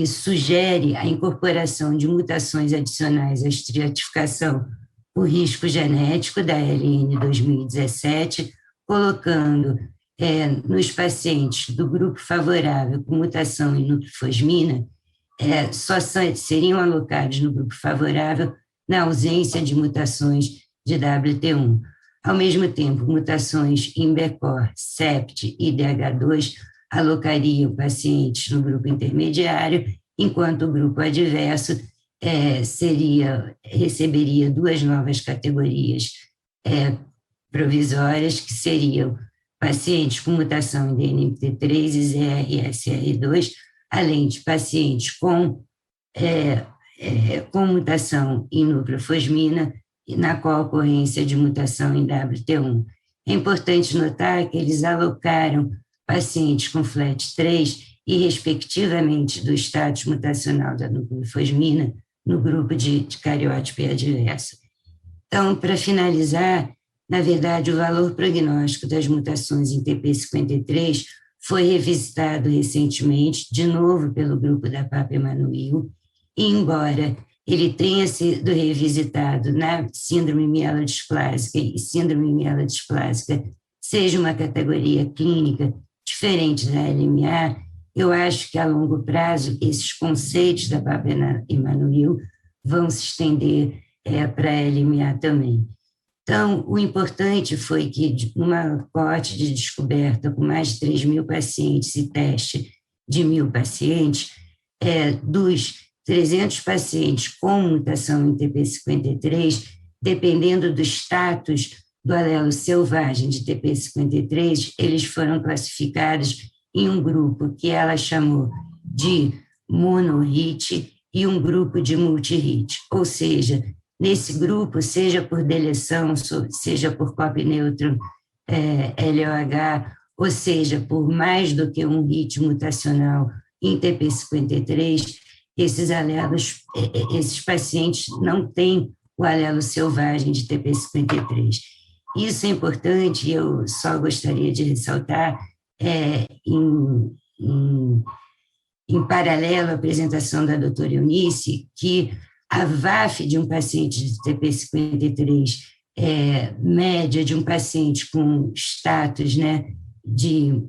sugere a incorporação de mutações adicionais à estratificação por risco genético da LN 2017, colocando nos pacientes do grupo favorável com mutação em nucleofosmina, só seriam alocados no grupo favorável na ausência de mutações de WT1. Ao mesmo tempo, mutações em BCOR, SEPT e DH2 alocariam pacientes no grupo intermediário, enquanto o grupo adverso receberia duas novas categorias provisórias, que seriam pacientes com mutação em DNMT3 e ZRSR2, além de pacientes com mutação em nucleofosmina, na qual ocorrência de mutação em WT1. É importante notar que eles alocaram pacientes com FLAT3 e, respectivamente, do status mutacional da nucleofosmina no grupo de cariótipo e adverso. Então, para finalizar, na verdade, o valor prognóstico das mutações em TP53 foi revisitado recentemente, de novo pelo grupo da Papa-Emanuel, e embora ele tenha sido revisitado na síndrome mielodisplásica, e síndrome mielodisplásica seja uma categoria clínica diferente da LMA, eu acho que a longo prazo esses conceitos da Papa-Emanuel vão se estender para a LMA também. Então, o importante foi que, numa coorte de descoberta com mais de 3.000 pacientes e teste de 1.000 pacientes, dos 300 pacientes com mutação em TP53, dependendo do status do alelo selvagem de TP53, eles foram classificados em um grupo que ela chamou de mono-hit e um grupo de multi-hit, ou seja, nesse grupo, seja por deleção, seja por copy neutron LOH, ou seja, por mais do que um hit mutacional em TP53, esses alelos, esses pacientes não têm o alelo selvagem de TP53. Isso é importante, eu só gostaria de ressaltar, em paralelo à apresentação da doutora Eunice, que a VAF de um paciente de TP53 média de um paciente com status, né, de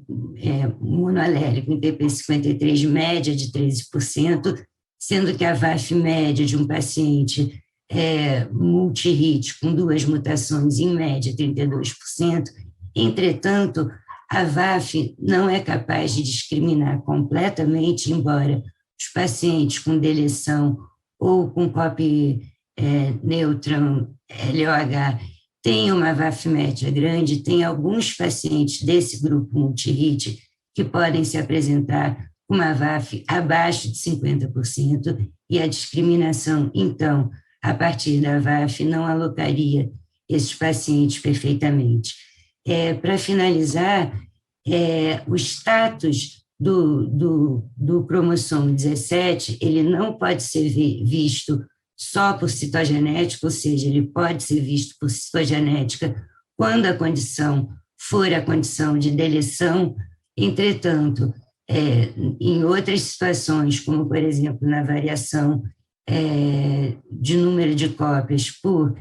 monoalélico em TP53 média de 13%, sendo que a VAF média de um paciente multi-hit com duas mutações em média 32%. Entretanto, a VAF não é capaz de discriminar completamente, embora os pacientes com deleção ou com copy neutron LOH tenham uma VAF média grande, tem alguns pacientes desse grupo multi-hit que podem se apresentar com uma VAF abaixo de 50%, e a discriminação, então, a partir da VAF, não alocaria esses pacientes perfeitamente. Para finalizar, o status do cromossomo 17, ele não pode ser visto só por citogenética, ou seja, ele pode ser visto por citogenética quando a condição for a condição de deleção. Entretanto, em outras situações, como, por exemplo, na variação de número de cópias por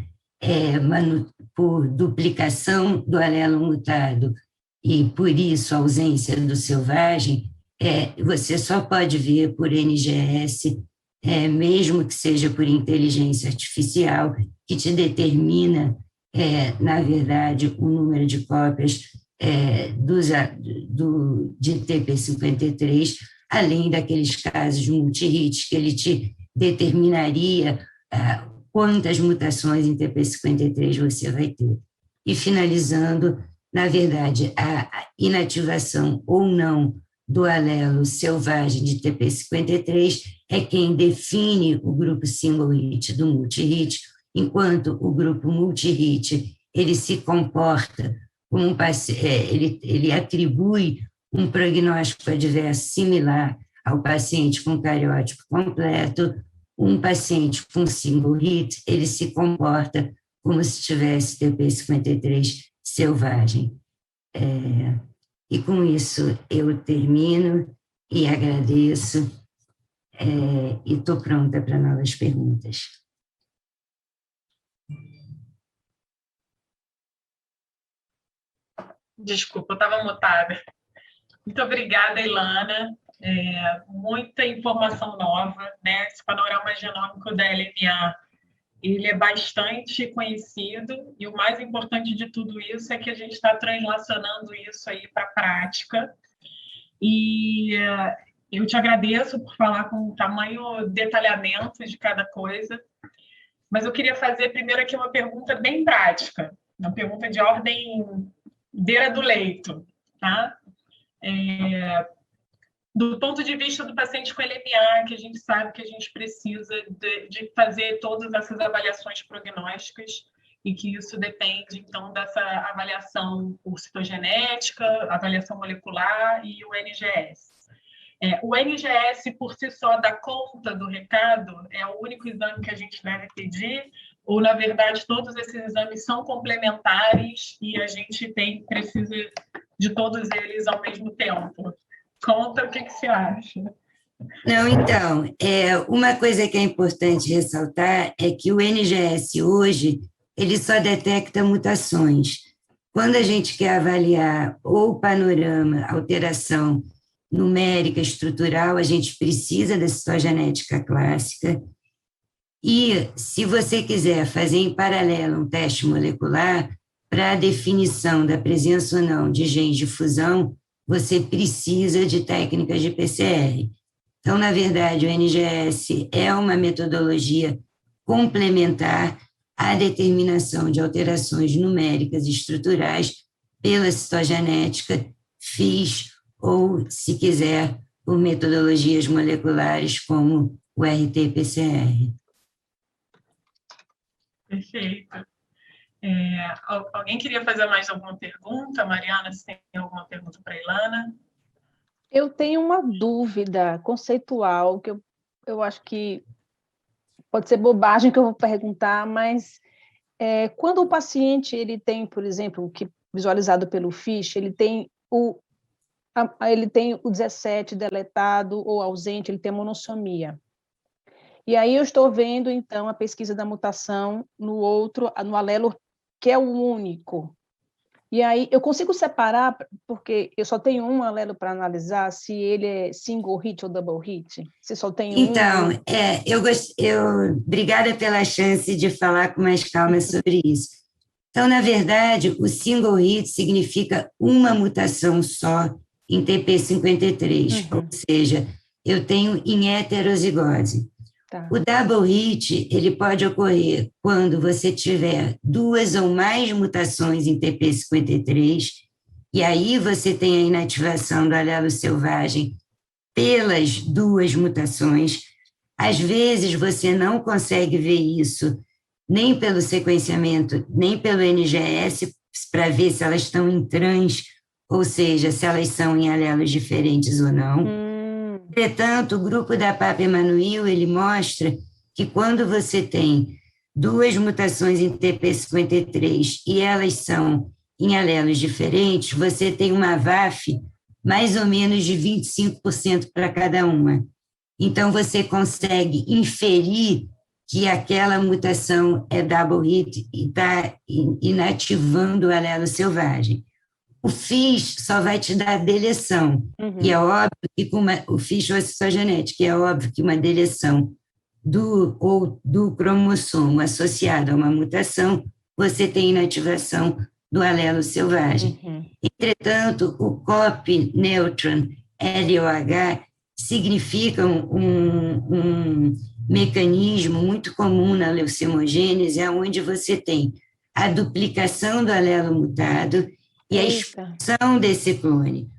duplicação do alelo mutado e, por isso, a ausência do selvagem, você só pode ver por NGS, mesmo que seja por inteligência artificial, que te determina, na verdade, o número de cópias de TP53, além daqueles casos multi-hits que ele te determinaria quantas mutações em TP53 você vai ter. E finalizando, na verdade, a inativação ou não do alelo selvagem de TP53 é quem define o grupo single hit do multi-hit, enquanto o grupo multi-hit ele se comporta como ele atribui um prognóstico adverso similar ao paciente com cariótipo completo. Um paciente com single hit, ele se comporta como se tivesse TP53 selvagem. E com isso eu termino e agradeço e estou pronta para novas perguntas. Desculpa, eu estava mutada. Muito obrigada, Ilana. Muita informação nova, né? Esse panorama genômico da LMA, ele é bastante conhecido, e o mais importante de tudo isso é que a gente está translacionando isso aí para a prática. E eu te agradeço por falar com o tamanho detalhamento de cada coisa, mas eu queria fazer primeiro aqui uma pergunta bem prática, uma pergunta de ordem beira do leito, tá? Do ponto de vista do paciente com LMA, que a gente sabe que a gente precisa de fazer todas essas avaliações prognósticas, e que isso depende, então, dessa avaliação por citogenética, avaliação molecular e o NGS. O NGS, por si só, dá conta do recado? É o único exame que a gente deve pedir? Ou, na verdade, todos esses exames são complementares e a gente precisa de todos eles ao mesmo tempo? Conta o que você acha. Não, então, uma coisa que é importante ressaltar é que o NGS hoje, ele só detecta mutações. Quando a gente quer avaliar ou panorama, alteração numérica, estrutural, a gente precisa da citogenética clássica. E, se você quiser fazer em paralelo um teste molecular, para a definição da presença ou não de genes de fusão, você precisa de técnicas de PCR. Então, na verdade, o NGS é uma metodologia complementar à determinação de alterações numéricas e estruturais pela citogenética, FIS, ou, se quiser, por metodologias moleculares como o RT-PCR. Perfeito. Alguém queria fazer mais alguma pergunta? Mariana, se tem alguma pergunta para a Ilana? Eu tenho uma dúvida conceitual, que eu acho que pode ser bobagem que eu vou perguntar, mas quando o paciente ele tem, por exemplo, que visualizado pelo FISH, ele tem o 17 deletado ou ausente, ele tem monossomia. E aí eu estou vendo, então, a pesquisa da mutação no alelo que é o único. E aí eu consigo separar, porque eu só tenho um alelo para analisar, se ele é single hit ou double hit? Se só tem então, obrigada pela chance de falar com mais calma sobre isso. Então, na verdade, o single hit significa uma mutação só em TP53, ou seja, eu tenho em heterozigose. Tá. O double hit, ele pode ocorrer quando você tiver duas ou mais mutações em TP53, e aí você tem a inativação do alelo selvagem pelas duas mutações. Às vezes você não consegue ver isso nem pelo sequenciamento, nem pelo NGS, para ver se elas estão em trans, ou seja, se elas são em alelos diferentes ou não. Entretanto, o grupo da Papa-Emanuel, ele mostra que quando você tem duas mutações em TP53 e elas são em alelos diferentes, você tem uma VAF mais ou menos de 25% para cada uma. Então, você consegue inferir que aquela mutação é double hit e está inativando o alelo selvagem. O FIS só vai te dar a deleção, e é óbvio que o FIS ou a citogenética, é óbvio que uma deleção do cromossomo associada a uma mutação, você tem inativação do alelo selvagem. Entretanto, o COP neutron LOH significa um mecanismo muito comum na leucemogênese, onde você tem a duplicação do alelo mutado e a expulsão desse clone.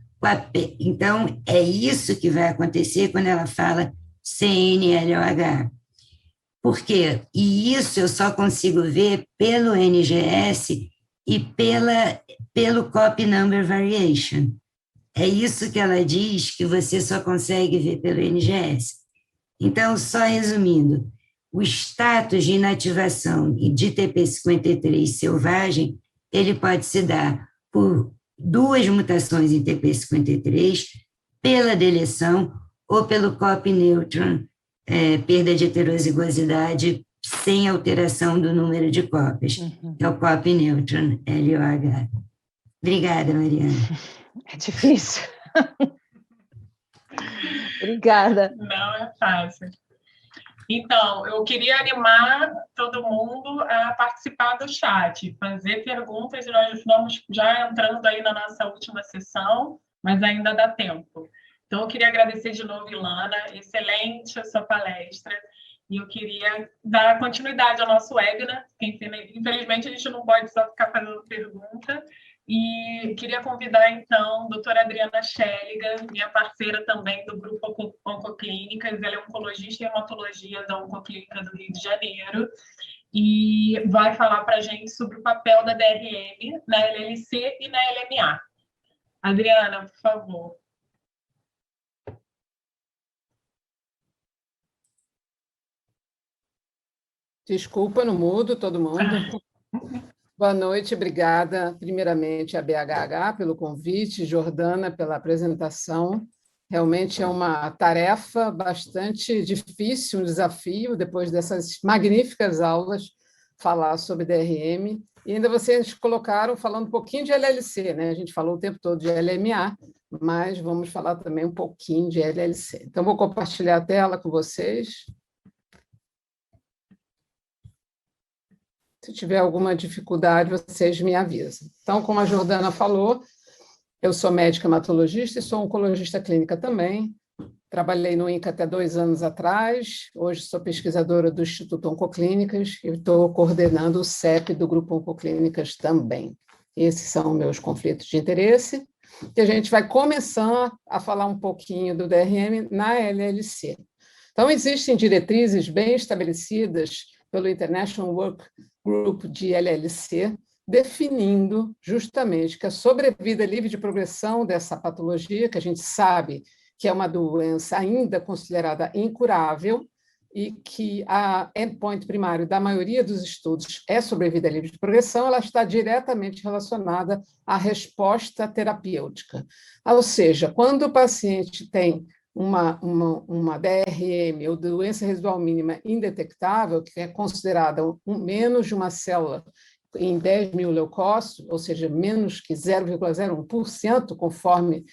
Então, é isso que vai acontecer quando ela fala CNLOH. Por quê? E isso eu só consigo ver pelo NGS e pelo copy number variation. É isso que ela diz que você só consegue ver pelo NGS. Então, só resumindo, o status de inativação de TP53 selvagem, ele pode se dar por 2 mutações em TP53, pela deleção ou pelo copy neutron, perda de heterozigosidade sem alteração do número de cópias, que é o copy neutron LOH. Obrigada, Mariana. É difícil. Obrigada. Não é fácil. Então, eu queria animar todo mundo a participar do chat, fazer perguntas, e nós vamos já entrando aí na nossa última sessão, mas ainda dá tempo. Então, eu queria agradecer de novo, Ilana, excelente a sua palestra, e eu queria dar continuidade ao nosso webinar, porque infelizmente a gente não pode só ficar fazendo pergunta, e queria convidar, então, a doutora Adriana Schelliger, minha parceira também do Grupo Oncoclínicas, ela é oncologista e hematologia da Oncoclínica do Rio de Janeiro, e vai falar para a gente sobre o papel da DRM na LLC e na LMA. Adriana, por favor. Desculpa, no mudo, todo mundo. Boa noite, obrigada, primeiramente, a BHH pelo convite, Jordana pela apresentação. Realmente é uma tarefa bastante difícil, um desafio, depois dessas magníficas aulas, falar sobre DRM. E ainda vocês colocaram falando um pouquinho de LLC, né? A gente falou o tempo todo de LMA, mas vamos falar também um pouquinho de LLC. Então, vou compartilhar a tela com vocês. Se tiver alguma dificuldade, vocês me avisam. Então, como a Jordana falou, eu sou médica hematologista e sou oncologista clínica também. Trabalhei no INCA até 2 anos atrás. Hoje sou pesquisadora do Instituto Oncoclínicas e estou coordenando o CEP do Grupo Oncoclínicas também. Esses são meus conflitos de interesse. E a gente vai começar a falar um pouquinho do DRM na LLC. Então, existem diretrizes bem estabelecidas pelo International Work Group de LLC, definindo justamente que a sobrevida livre de progressão dessa patologia, que a gente sabe que é uma doença ainda considerada incurável e que a endpoint primário da maioria dos estudos é sobrevida livre de progressão, ela está diretamente relacionada à resposta terapêutica. Ou seja, quando o paciente tem uma DRM, ou doença residual mínima indetectável, que é considerada menos de uma célula em 10 mil leucócitos, ou seja, menos que 0,01%, conforme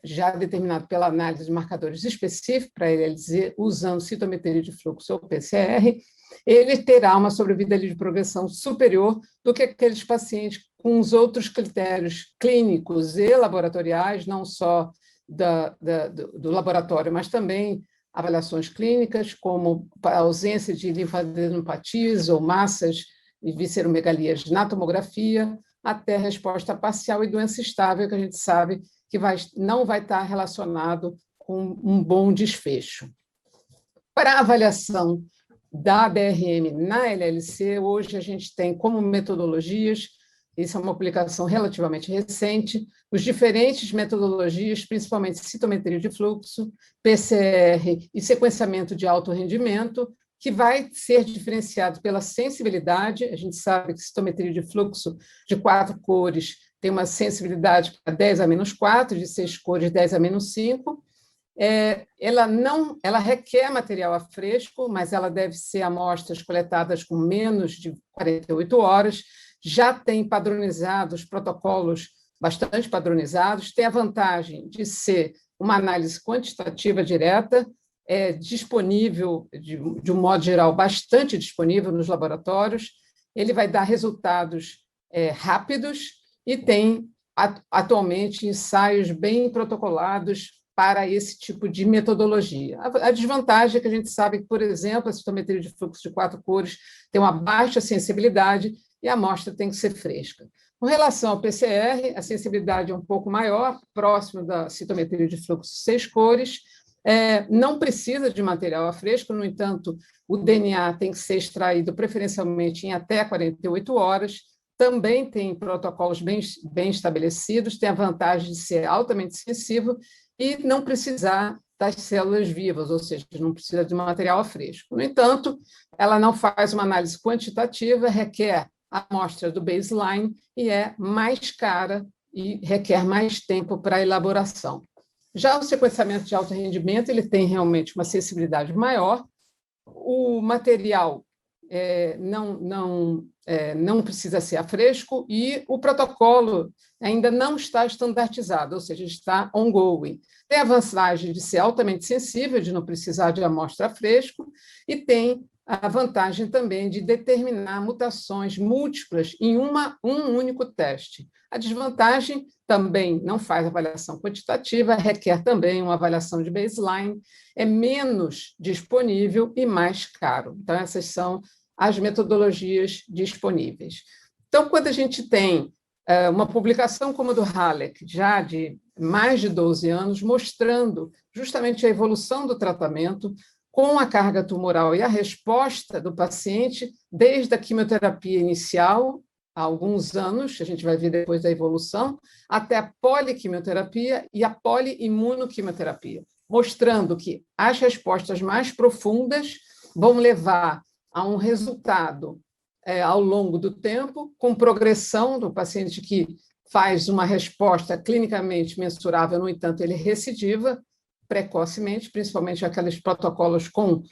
já determinado pela análise de marcadores específicos para LLZ, usando citometria de fluxo ou PCR, ele terá uma sobrevida de progressão superior do que aqueles pacientes com os outros critérios clínicos e laboratoriais, não só do laboratório, mas também avaliações clínicas, como a ausência de linfadenopatias ou massas e visceromegalias na tomografia, até resposta parcial e doença estável, que a gente sabe que não vai estar relacionado com um bom desfecho. Para a avaliação da DRM na LLC, hoje a gente tem como metodologias, isso é uma publicação relativamente recente, os diferentes metodologias, principalmente citometria de fluxo, PCR e sequenciamento de alto rendimento, que vai ser diferenciado pela sensibilidade. A gente sabe que citometria de fluxo de 4 cores tem uma sensibilidade para 10 a menos 4, de 6 cores, 10 a menos 5. Ela requer material a fresco, mas ela deve ser amostras coletadas com menos de 48 horas, já tem padronizados, protocolos bastante padronizados, tem a vantagem de ser uma análise quantitativa direta, disponível, de um modo geral, bastante disponível nos laboratórios, ele vai dar resultados rápidos e tem atualmente ensaios bem protocolados para esse tipo de metodologia. A desvantagem é que a gente sabe que, por exemplo, a citometria de fluxo de 4 cores tem uma baixa sensibilidade e a amostra tem que ser fresca. Com relação ao PCR, a sensibilidade é um pouco maior, próximo da citometria de fluxo 6 cores, não precisa de material a fresco, no entanto, o DNA tem que ser extraído preferencialmente em até 48 horas, também tem protocolos bem estabelecidos, tem a vantagem de ser altamente sensível e não precisar das células vivas, ou seja, não precisa de material a fresco. No entanto, ela não faz uma análise quantitativa, requer a amostra do baseline e é mais cara e requer mais tempo para a elaboração. Já o sequenciamento de alto rendimento, ele tem realmente uma sensibilidade maior, o material não precisa ser a fresco e o protocolo ainda não está estandartizado, ou seja, está ongoing. Tem a vantagem de ser altamente sensível, de não precisar de amostra a fresco, e tem a vantagem também de determinar mutações múltiplas em um único teste. A desvantagem também não faz avaliação quantitativa, requer também uma avaliação de baseline, é menos disponível e mais caro. Então, essas são as metodologias disponíveis. Então, quando a gente tem uma publicação como a do Halleck, já de mais de 12 anos, mostrando justamente a evolução do tratamento com a carga tumoral e a resposta do paciente, desde a quimioterapia inicial, há alguns anos, a gente vai ver depois da evolução, até a poliquimioterapia e a poliimunoquimioterapia, mostrando que as respostas mais profundas vão levar a um resultado ao longo do tempo, com progressão do paciente que faz uma resposta clinicamente mensurável, no entanto, ele recidiva precocemente, principalmente aqueles protocolos com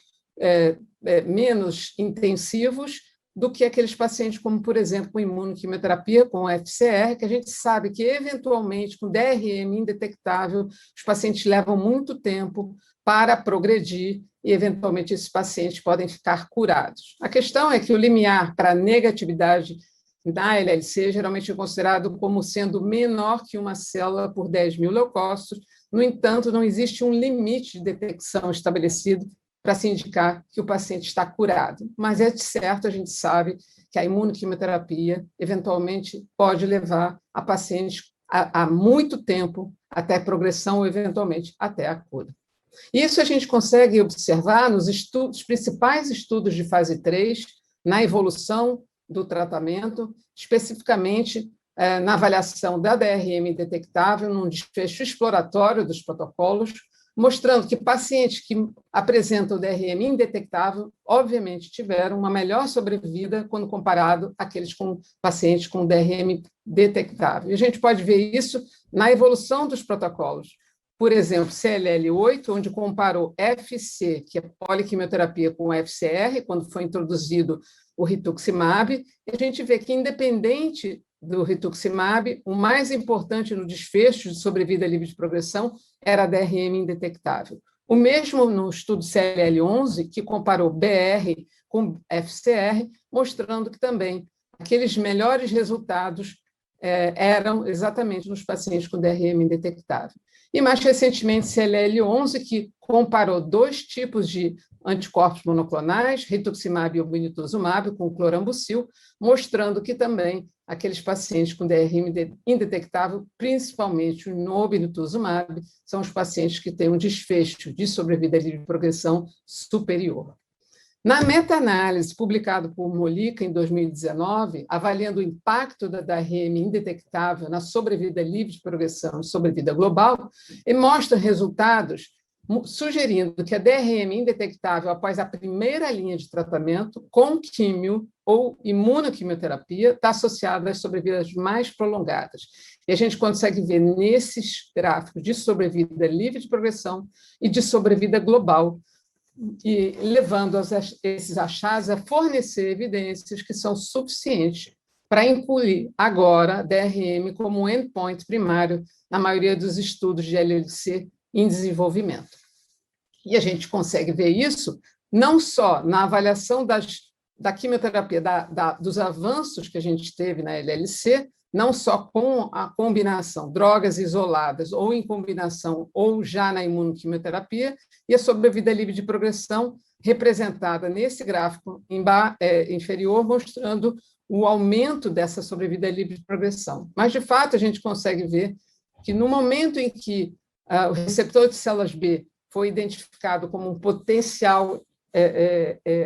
menos intensivos do que aqueles pacientes como, por exemplo, com imunoquimioterapia, com FCR, que a gente sabe que, eventualmente, com DRM indetectável, os pacientes levam muito tempo para progredir e, eventualmente, esses pacientes podem ficar curados. A questão é que o limiar para negatividade da LLC geralmente é considerado como sendo menor que uma célula por 10.000 leucócitos. No entanto, não existe um limite de detecção estabelecido para se indicar que o paciente está curado. Mas é de certo, a gente sabe que a imunoquimioterapia, eventualmente, pode levar a paciente a muito tempo até a progressão ou, eventualmente, até a cura. Isso a gente consegue observar nos principais estudos de fase 3, na evolução do tratamento, especificamente na avaliação da DRM detectável, num desfecho exploratório dos protocolos, mostrando que pacientes que apresentam DRM indetectável, obviamente, tiveram uma melhor sobrevida quando comparado àqueles com pacientes com DRM detectável. E a gente pode ver isso na evolução dos protocolos. Por exemplo, CLL8, onde comparou FC, que é poliquimioterapia, com FCR, quando foi introduzido o rituximab, e a gente vê que, independente do rituximab, o mais importante no desfecho de sobrevida livre de progressão era a DRM indetectável. O mesmo no estudo CLL11, que comparou BR com FCR, mostrando que também aqueles melhores resultados eram exatamente nos pacientes com DRM indetectável. E, mais recentemente, CLL11, que comparou 2 tipos de anticorpos monoclonais, rituximab e obinutuzumab, com clorambucil, mostrando que também aqueles pacientes com DRM indetectável, principalmente no obinutuzumab, são os pacientes que têm um desfecho de sobrevida livre de progressão superior. Na meta-análise publicada por Molica em 2019, avaliando o impacto da DRM indetectável na sobrevida livre de progressão e sobrevida global, e mostra resultados sugerindo que a DRM indetectável após a primeira linha de tratamento com químio ou imunoquimioterapia está associada às sobrevidas mais prolongadas. E a gente consegue ver nesses gráficos de sobrevida livre de progressão e de sobrevida global, e levando esses achados a fornecer evidências que são suficientes para incluir agora a DRM como um endpoint primário na maioria dos estudos de LLC em desenvolvimento. E a gente consegue ver isso não só na avaliação da quimioterapia, dos avanços que a gente teve na LLC, não só com a combinação, drogas isoladas, ou em combinação, ou já na imunoquimioterapia, e a sobrevida livre de progressão, representada nesse gráfico inferior, mostrando o aumento dessa sobrevida livre de progressão. Mas, de fato, a gente consegue ver que, no momento em que o receptor de células B foi identificado como um potencial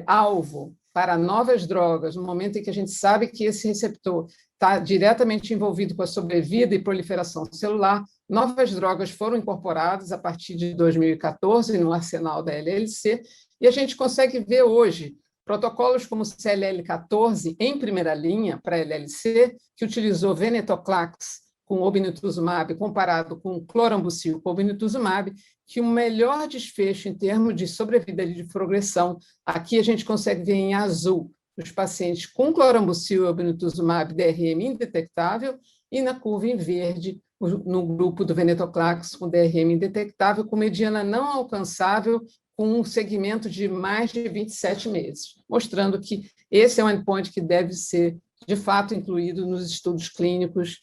alvo para novas drogas, no momento em que a gente sabe que esse receptor está diretamente envolvido com a sobrevida e proliferação celular, novas drogas foram incorporadas a partir de 2014 no arsenal da LLC, e a gente consegue ver hoje protocolos como o CLL14 em primeira linha para a LLC, que utilizou venetoclax com obinutuzumab comparado com clorambucil com obinutuzumab, que o melhor desfecho em termos de sobrevida de progressão, aqui a gente consegue ver em azul os pacientes com clorambucil e obinutuzumab DRM indetectável, e na curva em verde, no grupo do venetoclax com DRM indetectável, com mediana não alcançável, com um segmento de mais de 27 meses, mostrando que esse é um endpoint que deve ser, de fato, incluído nos estudos clínicos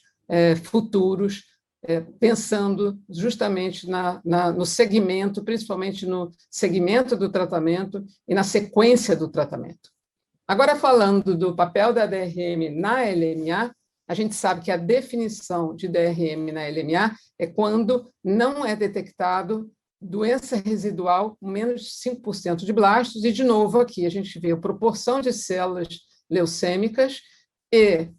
futuros, pensando justamente no segmento, principalmente no segmento do tratamento e na sequência do tratamento. Agora, falando do papel da DRM na LMA, a gente sabe que a definição de DRM na LMA é quando não é detectado doença residual com menos de 5% de blastos, e, de novo, aqui a gente vê a proporção de células leucêmicas e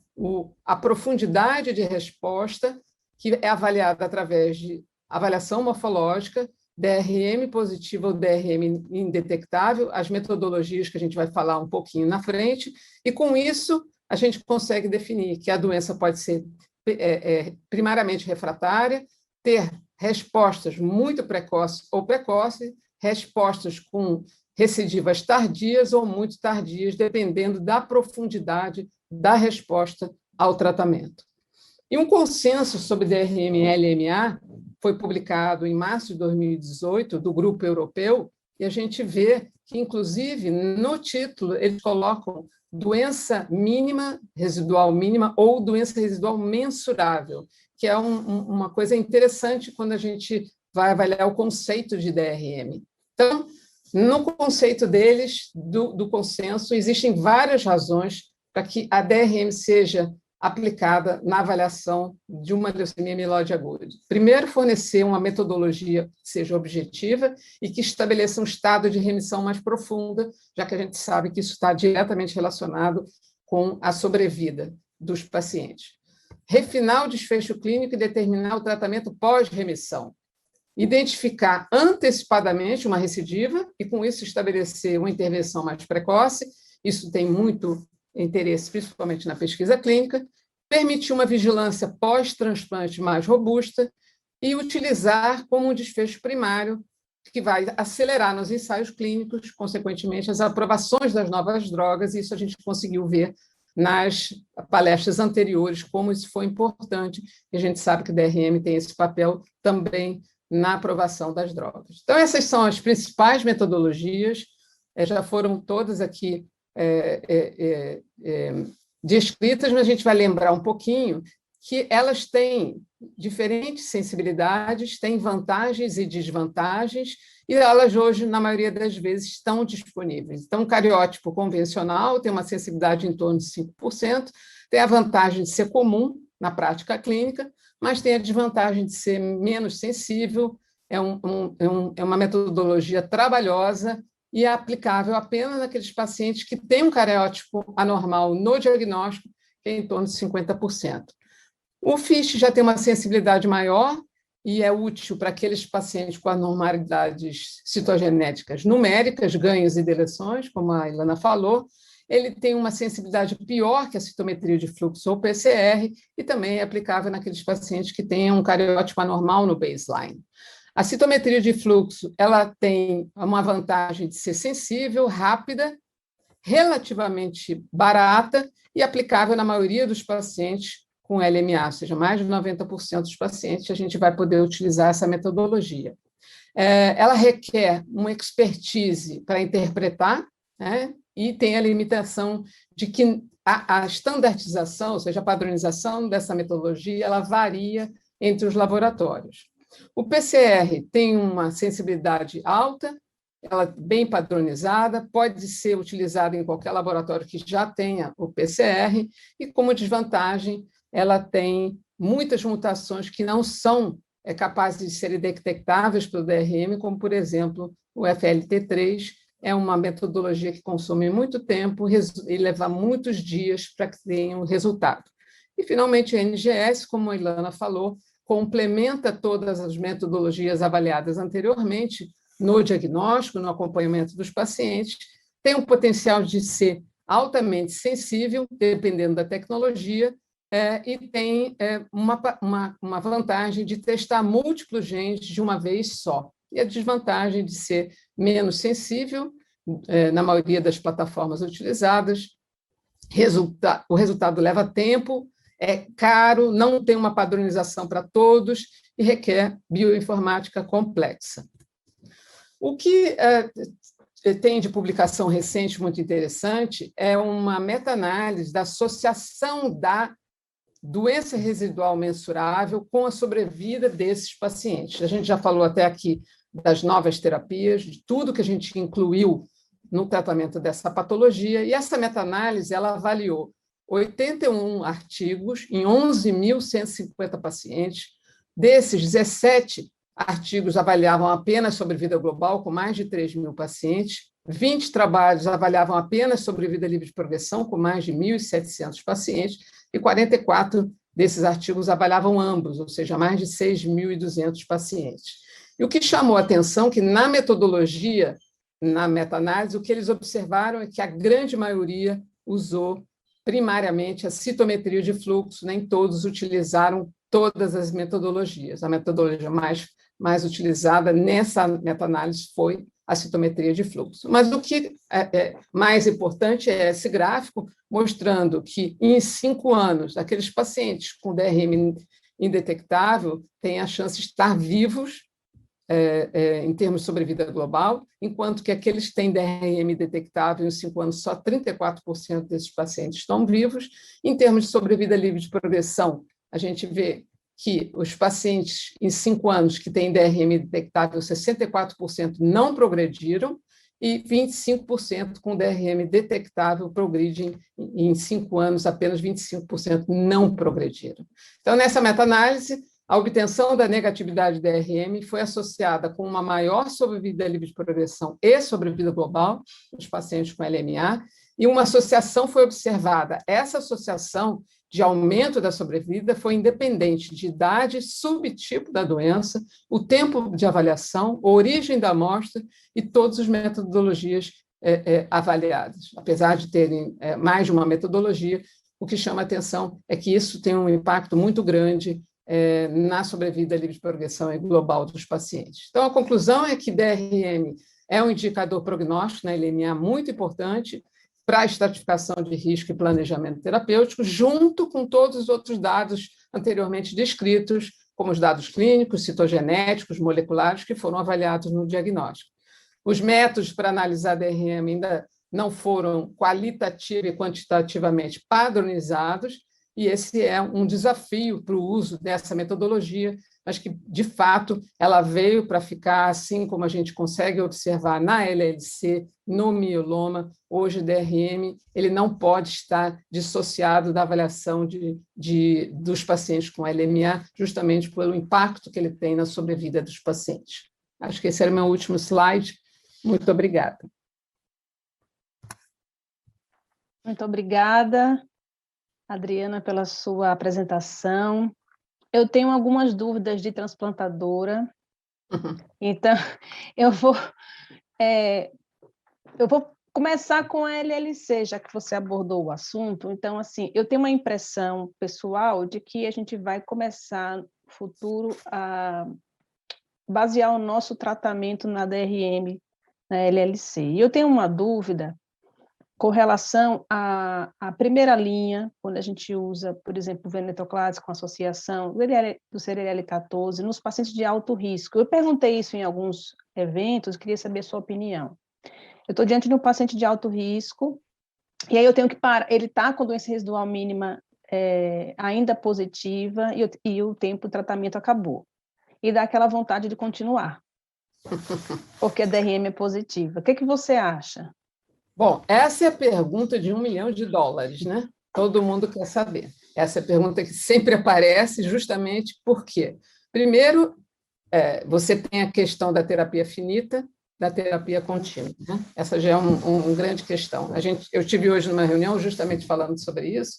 a profundidade de resposta, que é avaliada através de avaliação morfológica, DRM positivo ou DRM indetectável, as metodologias que a gente vai falar um pouquinho na frente, e, com isso, a gente consegue definir que a doença pode ser primariamente refratária, ter respostas muito precoces ou precoces, respostas com recidivas tardias ou muito tardias, dependendo da profundidade da resposta ao tratamento. E um consenso sobre DRM e LMA foi publicado em março de 2018, do Grupo Europeu, e a gente vê que, inclusive, no título, eles colocam doença mínima, residual mínima, ou doença residual mensurável, que é uma coisa interessante quando a gente vai avaliar o conceito de DRM. Então, no conceito deles, do consenso, existem várias razões para que a DRM seja aplicada na avaliação de uma leucemia mieloide aguda. Primeiro, fornecer uma metodologia que seja objetiva e que estabeleça um estado de remissão mais profunda, já que a gente sabe que isso está diretamente relacionado com a sobrevida dos pacientes. Refinar o desfecho clínico e determinar o tratamento pós-remissão. Identificar antecipadamente uma recidiva e, com isso, estabelecer uma intervenção mais precoce. Isso tem muito interesse, principalmente na pesquisa clínica. Permitir uma vigilância pós-transplante mais robusta e utilizar como um desfecho primário que vai acelerar nos ensaios clínicos, consequentemente, as aprovações das novas drogas, e isso a gente conseguiu ver nas palestras anteriores, como isso foi importante, e a gente sabe que o DRM tem esse papel também na aprovação das drogas. Então, essas são as principais metodologias, já foram todas aqui descritas, mas a gente vai lembrar um pouquinho que elas têm diferentes sensibilidades, têm vantagens e desvantagens, e elas hoje, na maioria das vezes, estão disponíveis. Então, o cariótipo convencional tem uma sensibilidade em torno de 5%, tem a vantagem de ser comum na prática clínica, mas tem a desvantagem de ser menos sensível, é uma metodologia trabalhosa e é aplicável apenas naqueles pacientes que têm um cariótipo anormal no diagnóstico, que é em torno de 50%. O FISH já tem uma sensibilidade maior e é útil para aqueles pacientes com anormalidades citogenéticas numéricas, ganhos e deleções, como a Ilana falou. Ele tem uma sensibilidade pior que a citometria de fluxo ou PCR e também é aplicável naqueles pacientes que têm um cariótipo anormal no baseline. A citometria de fluxo ela tem uma vantagem de ser sensível, rápida, relativamente barata e aplicável na maioria dos pacientes com LMA, ou seja, mais de 90% dos pacientes a gente vai poder utilizar essa metodologia. Ela requer uma expertise para interpretar, né? e tem a limitação de que a standardização, ou seja, a padronização dessa metodologia, ela varia entre os laboratórios. O PCR tem uma sensibilidade alta, ela é bem padronizada, pode ser utilizada em qualquer laboratório que já tenha o PCR, e como desvantagem, ela tem muitas mutações que não são capazes de serem detectáveis pelo DRM, como, por exemplo, o FLT3, é uma metodologia que consome muito tempo e leva muitos dias para que tenha um resultado. E, finalmente, o NGS, como a Ilana falou, complementa todas as metodologias avaliadas anteriormente no diagnóstico, no acompanhamento dos pacientes, tem um potencial de ser altamente sensível, dependendo da tecnologia, e tem uma vantagem de testar múltiplos genes de uma vez só, e a desvantagem de ser menos sensível, na maioria das plataformas utilizadas, o resultado leva tempo, é caro, não tem uma padronização para todos e requer bioinformática complexa. O que tem de publicação recente muito interessante é uma meta-análise da associação da doença residual mensurável com a sobrevida desses pacientes. A gente já falou até aqui das novas terapias, de tudo que a gente incluiu no tratamento dessa patologia, e essa meta-análise ela avaliou 81 artigos em 11.150 pacientes. Desses, 17 artigos avaliavam apenas sobrevida global, com mais de 3.000 pacientes, 20 trabalhos avaliavam apenas sobrevida livre de progressão, com mais de 1.700 pacientes, e 44 desses artigos avaliavam ambos, ou seja, mais de 6.200 pacientes. E o que chamou a atenção é que, na metodologia, na meta-análise, o que eles observaram é que a grande maioria usou primariamente a citometria de fluxo, nem todos utilizaram todas as metodologias. A metodologia mais utilizada nessa meta-análise foi a citometria de fluxo. Mas o que é mais importante é esse gráfico mostrando que, em 5 anos, aqueles pacientes com DRM indetectável têm a chance de estar vivos em termos de sobrevida global, enquanto que aqueles que têm DRM detectável em 5 anos, só 34% desses pacientes estão vivos. Em termos de sobrevida livre de progressão, a gente vê que os pacientes em 5 anos que têm DRM detectável, 64% não progrediram, e 25% com DRM detectável progridem em 5 anos, apenas 25% não progrediram. Então, nessa meta-análise, a obtenção da negatividade DRM foi associada com uma maior sobrevida livre de progressão e sobrevida global nos pacientes com LMA, e uma associação foi observada. Essa associação de aumento da sobrevida foi independente de idade, subtipo da doença, o tempo de avaliação, a origem da amostra e todas as metodologias avaliadas. Apesar de terem mais de uma metodologia, o que chama a atenção é que isso tem um impacto muito grande na sobrevida livre de progressão e global dos pacientes. Então, a conclusão é que DRM é um indicador prognóstico na LMA muito importante para a estratificação de risco e planejamento terapêutico, junto com todos os outros dados anteriormente descritos, como os dados clínicos, citogenéticos, moleculares, que foram avaliados no diagnóstico. Os métodos para analisar DRM ainda não foram qualitativa e quantitativamente padronizados, e esse é um desafio para o uso dessa metodologia, mas que, de fato, ela veio para ficar, assim como a gente consegue observar na LLC, no mieloma. Hoje, o DRM ele não pode estar dissociado da avaliação dos pacientes com LMA, justamente pelo impacto que ele tem na sobrevida dos pacientes. Acho que esse era o meu último slide. Muito obrigada. Muito obrigada, Adriana, pela sua apresentação. Eu tenho algumas dúvidas de transplantadora, então eu vou começar com a LLC, já que você abordou o assunto. Então, assim, eu tenho uma impressão pessoal de que a gente vai começar no futuro a basear o nosso tratamento na DRM, na LLC. E eu tenho uma dúvida com relação à primeira linha, quando a gente usa, por exemplo, o venetoclax com associação do CLL14 nos pacientes de alto risco. Eu perguntei isso em alguns eventos, queria saber a sua opinião. Eu estou diante de um paciente de alto risco, e aí eu tenho que parar, ele está com doença residual mínima ainda positiva, e o tempo do tratamento acabou. E dá aquela vontade de continuar, porque a DRM é positiva. O que você acha? Bom, essa é a pergunta de $1 milhão, né? Todo mundo quer saber. Essa é a pergunta que sempre aparece, justamente porque, primeiro, você tem a questão da terapia finita, da terapia contínua, né? Essa já é uma grande questão. Eu tive hoje numa reunião justamente falando sobre isso,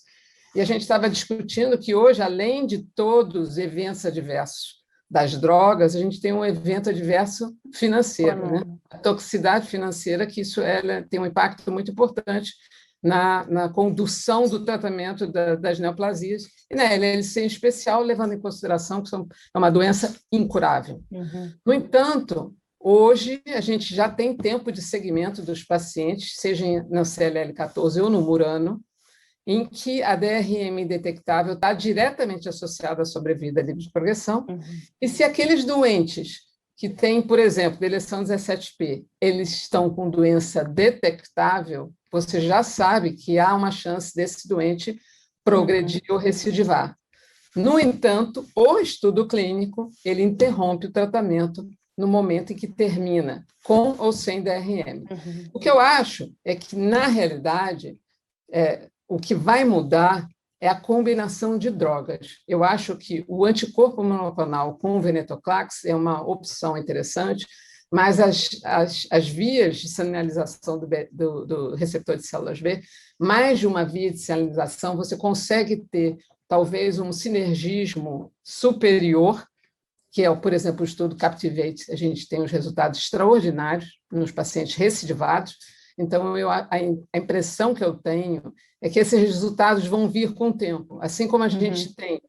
e a gente estava discutindo que hoje, além de todos os eventos adversos das drogas, a gente tem um evento adverso financeiro, né? A toxicidade financeira, que isso tem um impacto muito importante na condução do tratamento das neoplasias, e na LLC em especial, levando em consideração que é uma doença incurável. No entanto, hoje a gente já tem tempo de segmento dos pacientes, seja no CLL14 ou no Murano, em que a DRM detectável está diretamente associada à sobrevida livre de progressão, e se aqueles doentes que têm, por exemplo, deleção 17P, eles estão com doença detectável, você já sabe que há uma chance desse doente progredir ou recidivar. No entanto, o estudo clínico, ele interrompe o tratamento no momento em que termina, com ou sem DRM. O que eu acho é que, na realidade, o que vai mudar é a combinação de drogas. Eu acho que o anticorpo monoclonal com o venetoclax é uma opção interessante, mas as vias de sinalização do receptor de células B, mais de uma via de sinalização, você consegue ter talvez um sinergismo superior, que é, por exemplo, o estudo Captivate, a gente tem os resultados extraordinários nos pacientes recidivados. Então, a impressão que eu tenho é que esses resultados vão vir com o tempo. Assim como a gente tem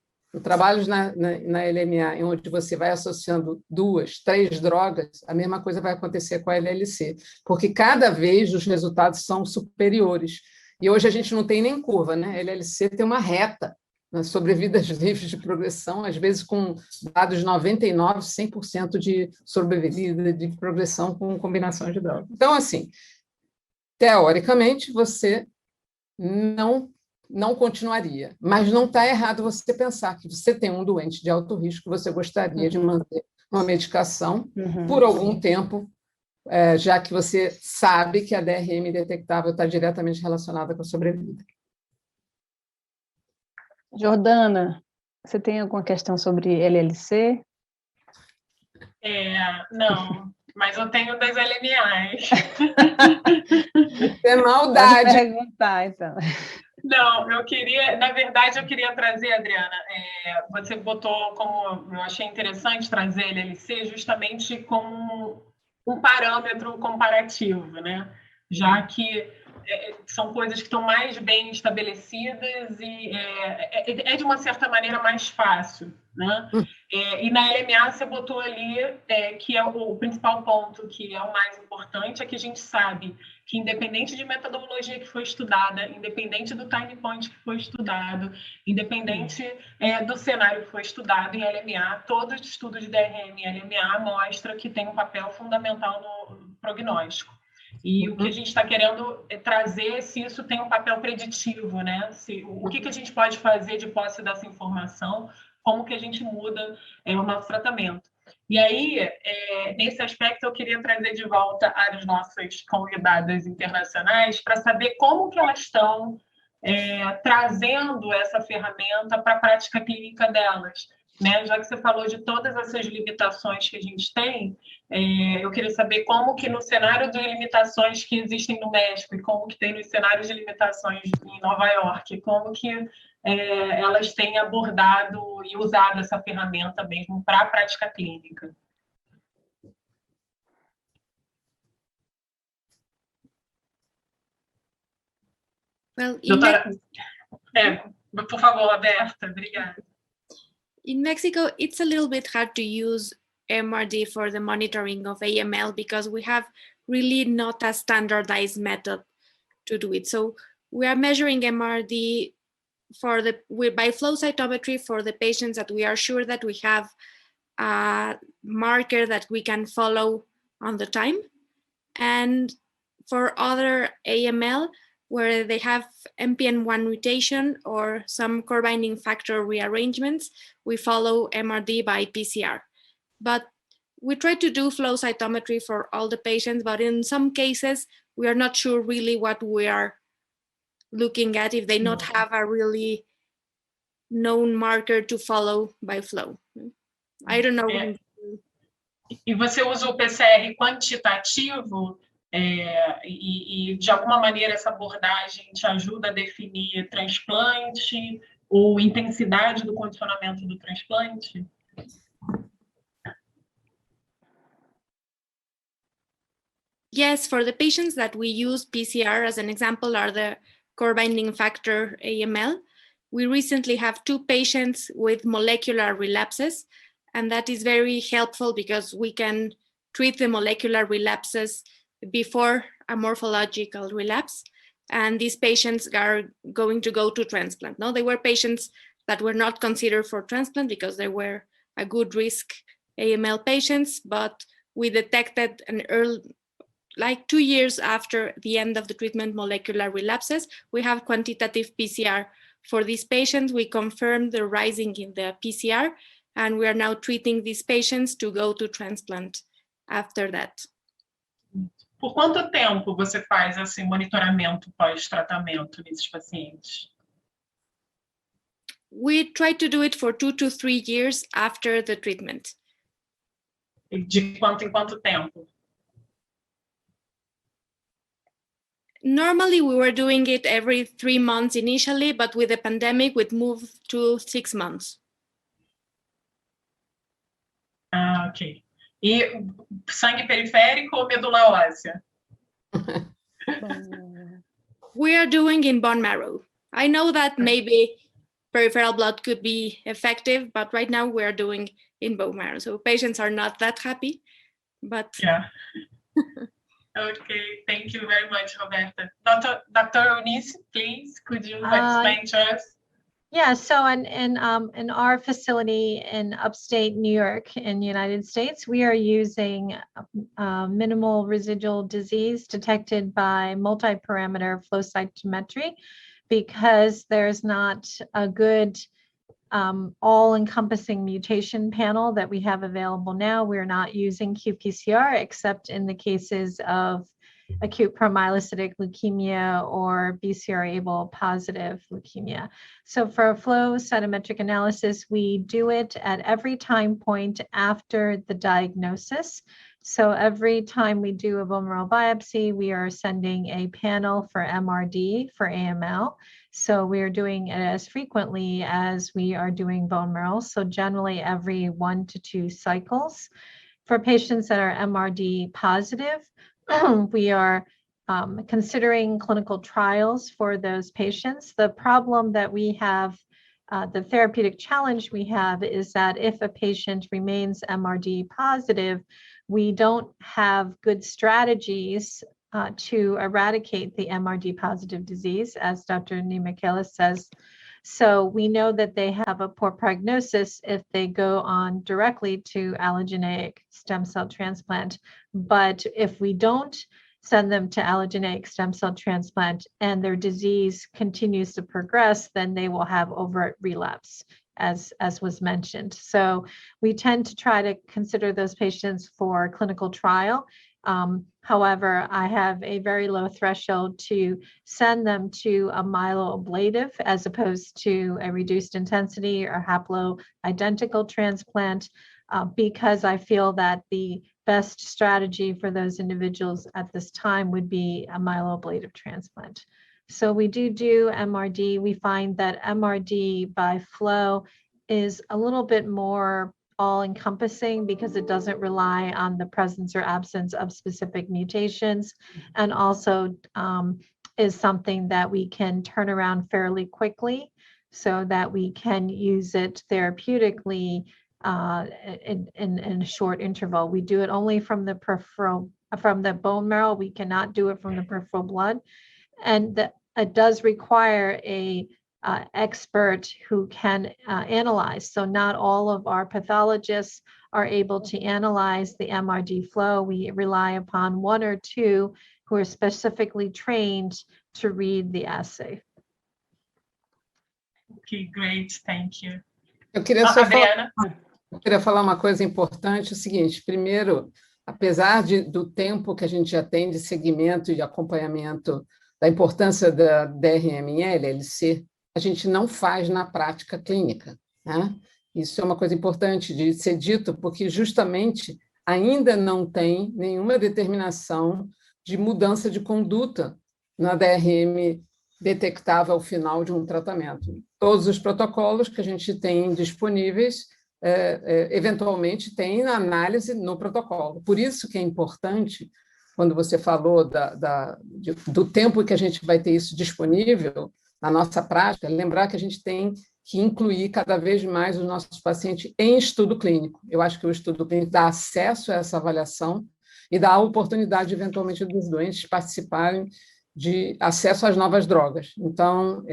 trabalhos na LMA, onde você vai associando 2, 3 drogas, a mesma coisa vai acontecer com a LLC, porque cada vez os resultados são superiores. E hoje a gente não tem nem curva, né? A LLC tem uma reta nas sobrevidas livres de progressão, às vezes com dados 99%, 100% de sobrevida de progressão com combinação de drogas. Então, assim, teoricamente, você não continuaria, mas não está errado você pensar que você tem um doente de alto risco, você gostaria de manter uma medicação por algum tempo, já que você sabe que a DRM detectável está diretamente relacionada com a sobrevida. Jordana, você tem alguma questão sobre LLC? Não, mas eu tenho das LMAs. É maldade. Pode perguntar, então. Não, na verdade, eu queria trazer, Adriana, você botou como, eu achei interessante trazer a LLC justamente como um parâmetro comparativo, né? Já que são coisas que estão mais bem estabelecidas e de uma certa maneira mais fácil, né? E na LMA você botou ali que é o principal ponto, que é o mais importante, é que a gente sabe que independente de metodologia que foi estudada, independente do time point que foi estudado, independente do cenário que foi estudado em LMA, todo estudo de DRM em LMA mostra que tem um papel fundamental no prognóstico. E o que a gente está querendo é trazer se isso tem um papel preditivo, né? O que a gente pode fazer de posse dessa informação, como que a gente muda o nosso tratamento. E aí, nesse aspecto, eu queria trazer de volta as nossas convidadas internacionais para saber como que elas estão trazendo essa ferramenta para a prática clínica delas. Né? Já que você falou de todas essas limitações que a gente tem, eu queria saber como que no cenário de limitações que existem no México e como que tem nos cenários de limitações em Nova York, como que elas têm abordado e usado essa ferramenta mesmo para a prática clínica. Well, Doutora, por favor, Roberta, obrigada. In Mexico, it's a little bit hard to use MRD for the monitoring of AML because we have really not a standardized method to do it. So we are measuring MRD by flow cytometry for the patients that we are sure that we have a marker that we can follow on the time. And for other AML, where they have MPN1 mutation or some core binding factor rearrangements, we follow MRD by PCR. But we try to do flow cytometry for all the patients, but in some cases, we are not sure really what we are looking at if they not have a really known marker to follow by flow. I don't know. E você usa o PCR quantitativo e de alguma maneira essa abordagem te ajuda a definir transplante ou intensidade do condicionamento do transplante? Yes, for the patients that we use PCR as an example are the core binding factor AML. We recently have 2 patients with molecular relapses, and that is very helpful because we can treat the molecular relapses before a morphological relapse. And these patients are going to go to transplant. No, they were patients that were not considered for transplant because they were a good risk AML patients, but we detected an early, like 2 years after the end of the treatment, molecular relapses. We have quantitative PCR for these patients. We confirmed the rising in the PCR, and we are now treating these patients to go to transplant after that. Por quanto tempo você faz esse monitoramento pós-tratamento nesses pacientes? We try to do it for 2 to 3 years after the treatment. De quanto em quanto tempo? Normally, we were doing it every 3 months initially, but with the pandemic, we'd moved to 6 months. Ah, ok. E sangue periférico ou medula óssea? We are doing in bone marrow. I know that maybe peripheral blood could be effective, but right now we are doing in bone marrow. So patients are not that happy, but... Yeah. Okay, thank you very much, Roberta. Dr. Eunice, please, could you explain to us? Yeah, so in our facility in upstate New York in the United States, we are using minimal residual disease detected by multi-parameter flow cytometry because there's not a good all-encompassing mutation panel that we have available now. We're not using qPCR except in the cases of acute promyelocytic leukemia or BCR-ABL positive leukemia. So for a flow cytometric analysis, we do it at every time point after the diagnosis. So every time we do a bone marrow biopsy, we are sending a panel for MRD for AML. So we are doing it as frequently as we are doing bone marrow. So generally every 1 to 2 cycles. For patients that are MRD positive, we are considering clinical trials for those patients. The problem that we have, the therapeutic challenge we have is that if a patient remains MRD positive, we don't have good strategies to eradicate the MRD positive disease, as Dr. Nimichaelis says. So we know that they have a poor prognosis if they go on directly to allogeneic stem cell transplant. But if we don't send them to allogeneic stem cell transplant and their disease continues to progress, then they will have overt relapse, as was mentioned. So we tend to try to consider those patients for clinical trial. However, I have a very low threshold to send them to a myeloablative as opposed to a reduced intensity or haploidentical transplant because I feel that the best strategy for those individuals at this time would be a myeloablative transplant. So we do MRD. We find that MRD by flow is a little bit more all-encompassing because it doesn't rely on the presence or absence of specific mutations, and also is something that we can turn around fairly quickly so that we can use it therapeutically in a short interval. We do it only from the peripheral, from the bone marrow. We cannot do it from the peripheral blood, and it does require a expert who can analyze. So not all of our pathologists are able to analyze the MRD flow. We rely upon 1 or 2 who who are specifically trained to read the assay. Okay, great, thank you. Eu queria só Adriana? Eu queria falar uma coisa importante, o seguinte, primeiro, apesar do tempo que a gente já tem de segmento e de acompanhamento da importância da DRM em LLC, a gente não faz na prática clínica, né? Isso é uma coisa importante de ser dito, porque justamente ainda não tem nenhuma determinação de mudança de conduta na DRM detectável ao final de um tratamento. Todos os protocolos que a gente tem disponíveis eventualmente tem análise no protocolo. Por isso que é importante, quando você falou do tempo que a gente vai ter isso disponível na nossa prática, lembrar que a gente tem que incluir cada vez mais os nossos pacientes em estudo clínico. Eu acho que o estudo clínico dá acesso a essa avaliação e dá a oportunidade, eventualmente, dos doentes participarem de acesso às novas drogas. Então,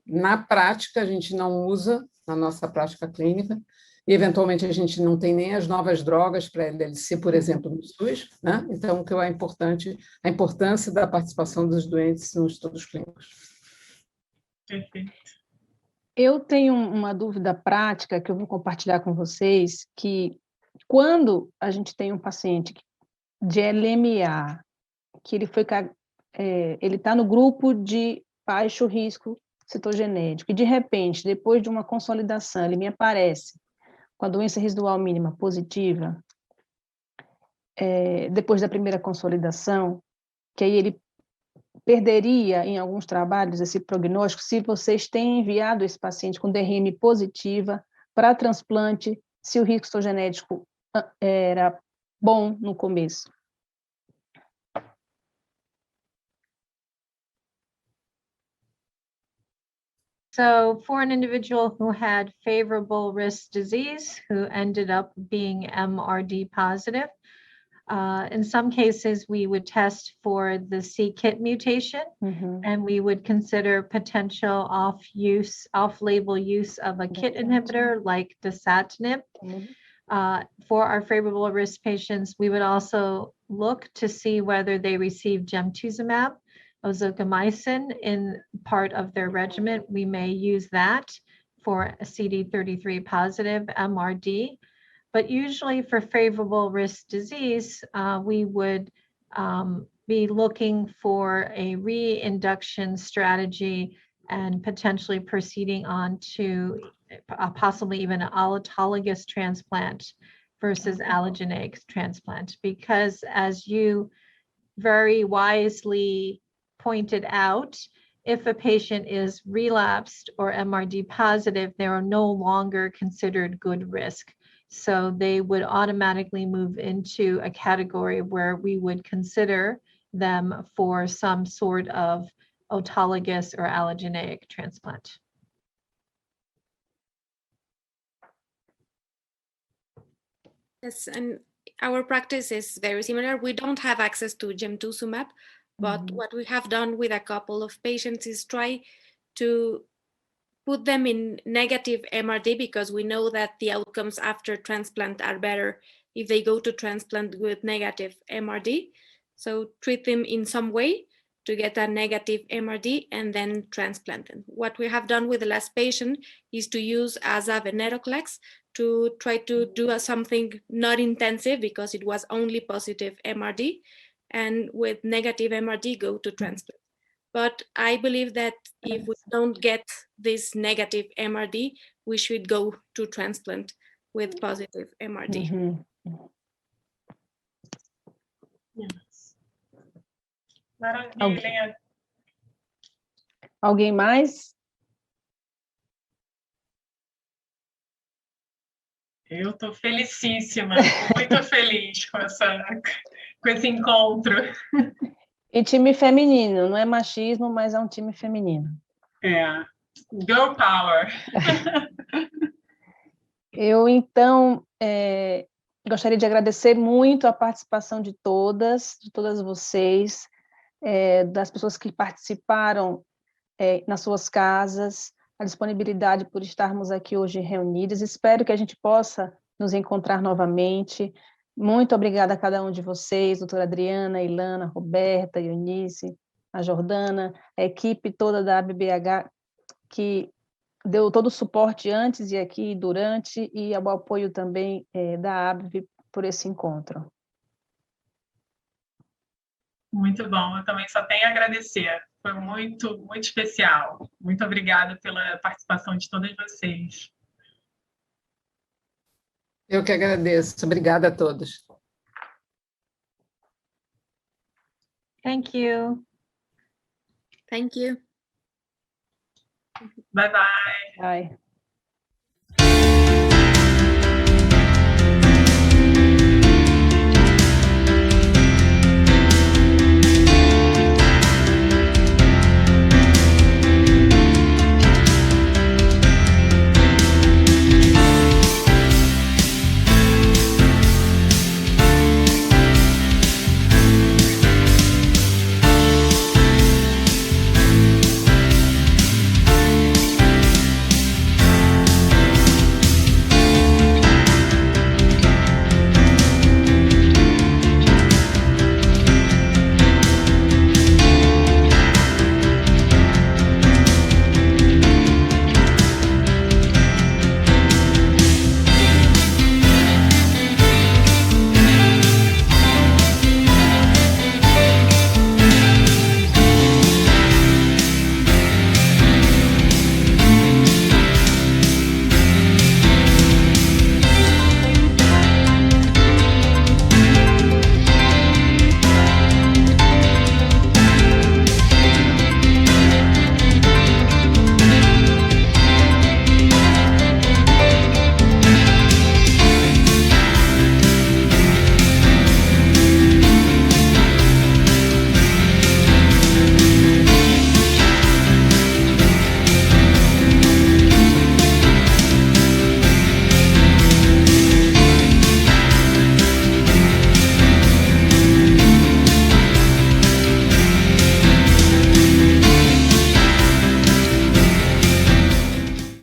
na prática, a gente não usa, na nossa prática clínica, e, eventualmente, a gente não tem nem as novas drogas para LLC, por exemplo, no SUS, né? Então, o que é importante, a importância da participação dos doentes nos estudos clínicos. Perfeito. Eu tenho uma dúvida prática que eu vou compartilhar com vocês, que quando a gente tem um paciente de LMA, que ele está no grupo de baixo risco citogenético, e, de repente, depois de uma consolidação, ele me aparece com a doença residual mínima positiva, depois da primeira consolidação, que aí ele perderia em alguns trabalhos esse prognóstico se vocês têm enviado esse paciente com DRM positiva para transplante, se o risco citogenético era bom no começo. So for an individual who had favorable risk disease, who ended up being MRD positive, in some cases, we would test for the c-KIT mutation, and we would consider potential off-label use of a KIT inhibitor like dasatinib. For our favorable risk patients, we would also look to see whether they received gemtuzumab, ozokimicin in part of their regimen. We may use that for a CD33 positive MRD. But usually for favorable risk disease, we would be looking for a reinduction strategy and potentially proceeding on to possibly even an autologous transplant versus allogeneic transplant. Because as you very wisely pointed out, if a patient is relapsed or MRD positive, they are no longer considered good risk. So they would automatically move into a category where we would consider them for some sort of autologous or allogeneic transplant. Yes, and our practice is very similar. We don't have access to gemtuzumab, but what we have done with a couple of patients is try to put them in negative MRD, because we know that the outcomes after transplant are better if they go to transplant with negative MRD. So treat them in some way to get a negative MRD and then transplant them. What we have done with the last patient is to use venetoclax to try to do something not intensive, because it was only positive MRD, and with negative MRD go to transplant. But I believe that if we don't get this negative MRD, we should go to transplant with positive MRD. Yes. Maravilha. Alguém mais? Eu estou felicíssima, muito feliz com esse encontro. E time feminino, não é machismo, mas é um time feminino. Girl power. Eu, então, gostaria de agradecer muito a participação de todas vocês, das pessoas que participaram nas suas casas, a disponibilidade por estarmos aqui hoje reunidas. Espero que a gente possa nos encontrar novamente Muito obrigada a cada um de vocês, doutora Adriana, Ilana, Roberta, Eunice, a Jordana, a equipe toda da ABBH, que deu todo o suporte antes e aqui durante, e o apoio também da ABV por esse encontro. Muito bom, eu também só tenho a agradecer. Foi muito, muito especial. Muito obrigada pela participação de todas vocês. Eu que agradeço. Obrigada a todos. Thank you. Thank you. Bye, bye. Bye.